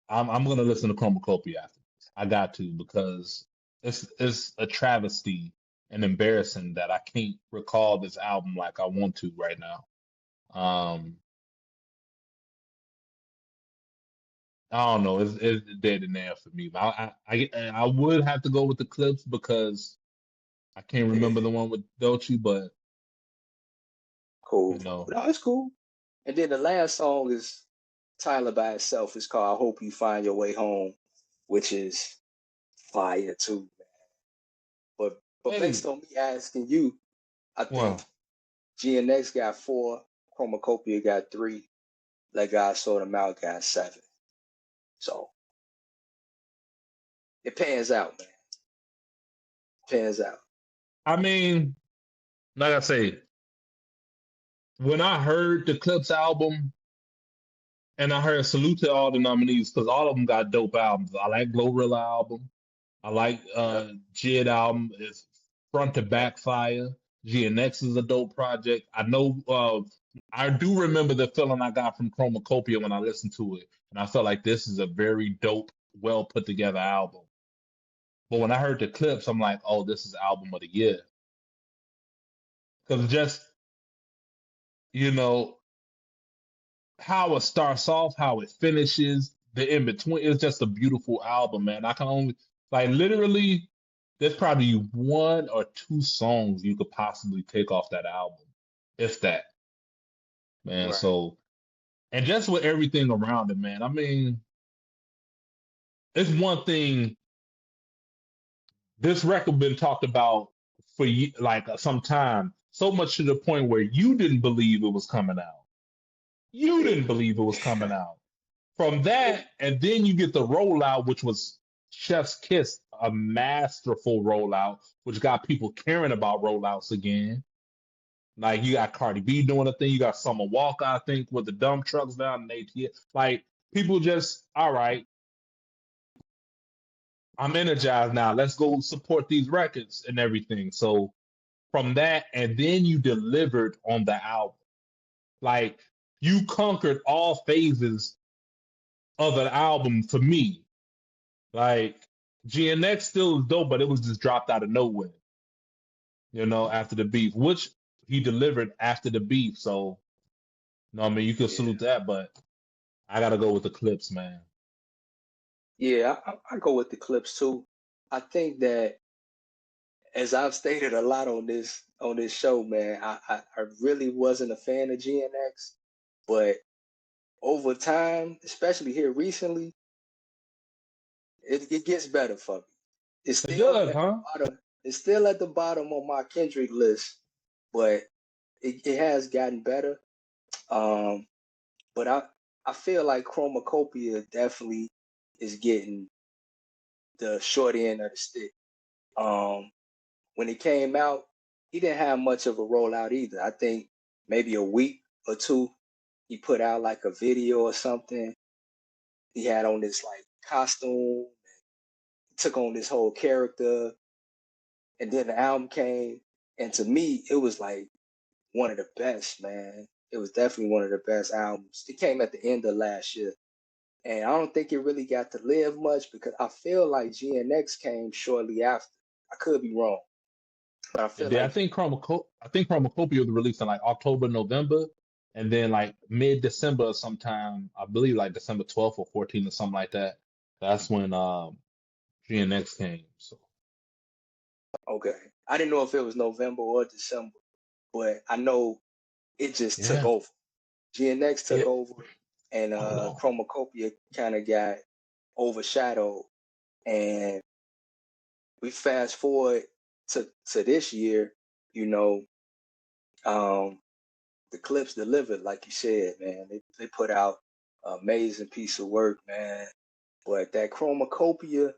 I'm gonna listen to CHROMAKOPIA after this. I got to because it's a travesty and embarrassing that I can't recall this album like I want to right now. Um, I don't know. It's dead in there for me. But I would have to go with the Clips because I can't
Yeah,
remember the one with Dolce, but
cool.
you know,
No, it's cool. And then the last song is Tyler by itself. It's called "I Hope You Find Your Way Home," which is fire too. But based
and
on me asking you, I think
well,
GNX got 4, Chromacopia got 3, Let God Sort Them Out got 7. So it pans out, man. Pans out.
I mean, like I say, when I heard the Clips album and I heard salute to all the nominees because all of them got dope albums. I like Glorilla album. I like
Yep,
Jid album. It's front to
yep.
back fire. GNX is a dope project. I know. I do remember the feeling I got from Chromacopia when I listened to it, and I felt like this is a very dope, well put together album. But when I heard the Clips, I'm like, oh, this is album of the year because just you know how it starts off, how it finishes, the in between. It's just a beautiful album, man. I can only like literally. There's probably one or two songs you could possibly take off that album, if that, man.
Right.
So, and just with everything around it, man. I mean, it's one thing. This record been talked about for like some time, so much to the point where you didn't believe it was coming out. You
Yeah.
didn't believe it was coming out. From
Yeah.
that, and then you get the rollout, which was Chef's Kiss, a masterful rollout, which got people caring about rollouts again. Like you got Cardi B doing a thing, you got Summer Walker, I think, with the dump trucks down in ATL. Like people just, all right, I'm energized now. Let's go support these records and everything. So from that, and then you delivered on the album. Like you conquered all phases of an album for me. Like GNX still is dope, but it was just dropped out of nowhere, after the beef, which he delivered after the beef. So, no, I mean, you could
Yeah.
salute that, but I gotta go with the Clips, man.
Yeah. I go with the Clips too. I think that, as I've stated a lot on this show, man, I really wasn't a fan of GNX, but over time, especially here recently, it gets better for me. It's
It
still
does,
at the
huh?
bottom. It's still at the bottom of my Kendrick list, but it has gotten better. Um, but I feel like Chromacopia definitely is getting the short end of the stick. Um, when it came out, he didn't have much of a rollout either. I think maybe a week or two, he put out like a video or something. He had on this like costume, took on this whole character, and then the album came. And to me, it was like one of the best, man. It was definitely one of the best albums. It came at the end of last year. And I don't think it really got to live much because I feel like GNX came shortly after. I could be wrong, but I
It
feel
did.
like
I think Chromacopia was released in like October, November, and then like mid-December sometime, I believe like December 12th or 14th or something like that. That's when GNX came. So
okay. I didn't know if it was November or December, but I know it just took
yeah,
over. GNX took
yeah.
over, and
Oh no.
Chromacopia kind of got overshadowed. And we fast forward to this year, you know, um, the Clips delivered, like you said, man. They put out an amazing piece of work, man. But that Chromacopia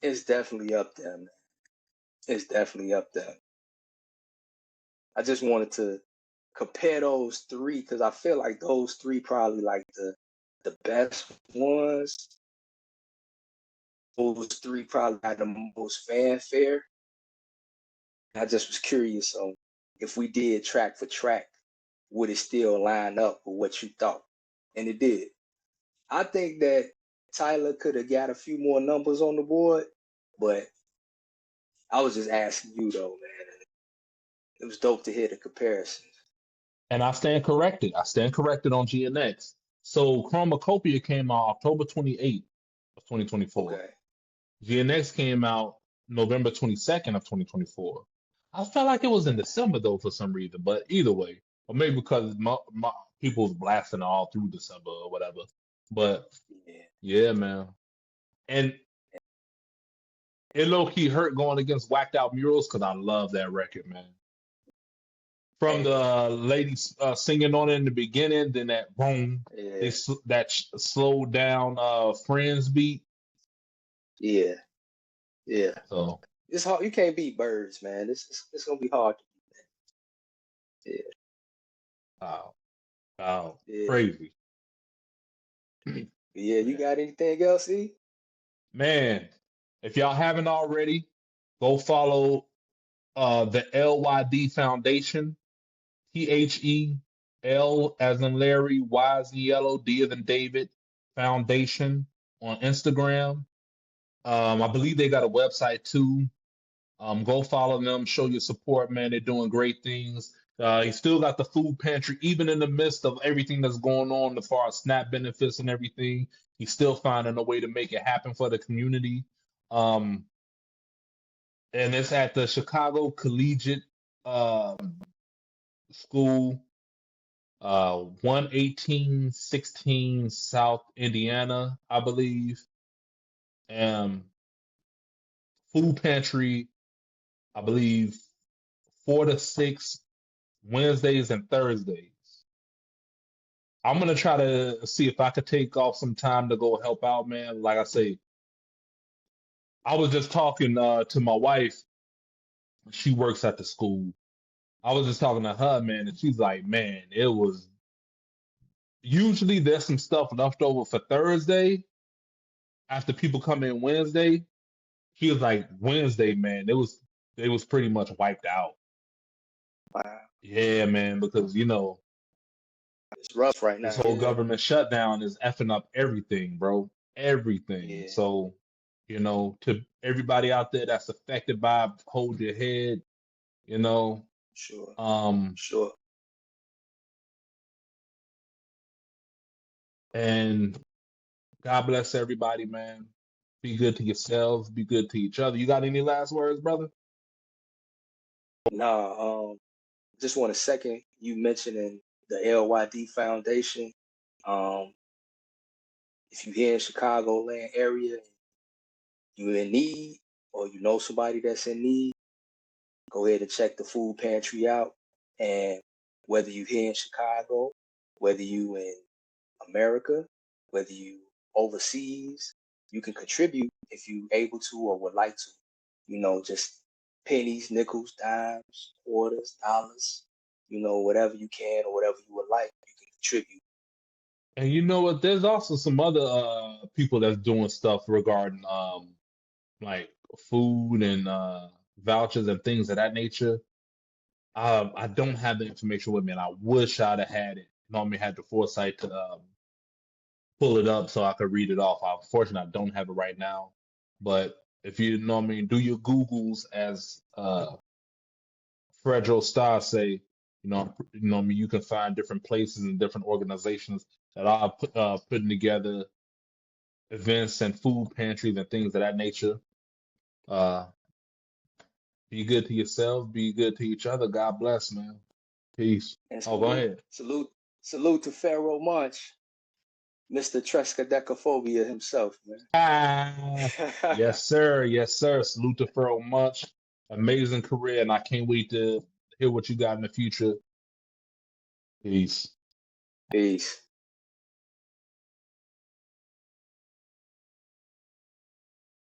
is definitely up there, man. It's definitely up there. I just wanted to compare those three because I feel like those three probably like the best ones. Those three probably had the most fanfare. I just was curious on if we did track for track, would it still line up with what you thought? And it did. I think that Tyler could have got a few more numbers on the board, but I was just asking you though, man. It was dope to hear the comparisons.
And I stand corrected. I stand corrected on GNX. So CHROMAKOPIA came out October 28th of 2024.
Okay.
GNX came out November 22nd of 2024. I felt like it was in December though for some reason, but either way, or maybe because my people was blasting all through December or whatever. But yeah, man. And it low key hurt going against Whacked Out Murals because I love that record, man. From the ladies singing on it in the beginning, then that boom, that slowed down Friends beat.
Yeah.
So
it's hard. You can't beat Birds, man. It's gonna be hard to beat that.
Wow. Crazy.
Yeah, you got anything else, E?
Man, if y'all haven't already, go follow the LYD Foundation. THEL as in Larry, Y as in yellow, D as in David Foundation on Instagram. I believe they got a website too. Go follow them, show your support, man. They're doing great things. He still got the food pantry, even in the midst of everything that's going on as far as SNAP benefits and everything. He's still finding a way to make it happen for the community. And it's at the Chicago Collegiate School, 11816 South Indiana, I believe. Food pantry, I believe 4 to 6 Wednesdays and Thursdays. I'm gonna try to see if I could take off some time to go help out, man. Like I say, I was just talking to my wife. She works at the school. I was just talking to her, man, and she's like, man, it was usually there's some stuff left over for Thursday after people come in Wednesday. She was like, Wednesday, man, it was pretty much wiped out.
Wow.
Yeah, man, because
it's rough right now.
This whole government shutdown is effing up everything, bro. Everything.
Yeah.
So, to everybody out there that's affected by it, hold your head,
Sure.
Sure. And God bless everybody, man. Be good to yourselves, be good to each other. You got any last words, brother?
Nah, just want to second you mentioning the LYD Foundation. If you're here in Chicagoland area, you're in need, or you know somebody that's in need, go ahead and check the food pantry out. And whether you're here in Chicago, whether you in America, whether you overseas, you can contribute if you able to or would like to. Just pennies, nickels, dimes, quarters, dollars, whatever you can or whatever you would like, you can contribute.
And you know what? There's also some other people that's doing stuff regarding like food and vouchers and things of that nature. I don't have the information with me, and I wish I'd have had it. Normally had the foresight to pull it up so I could read it off. Unfortunately, I don't have it right now. But if you know what I mean, do your Googles as Fredro Starr say, you can find different places and different organizations that are putting together events and food pantries and things of that nature. Be good to yourself. Be good to each other. God bless, man. Peace. Go ahead.
Salute to Pharoah Monch, Mr. Trescadecaphobia himself, man.
Yes, sir. Yes, sir. Salute to Pharoah Monch. Amazing career, and I can't wait to hear what you got in the future. Peace.
Peace.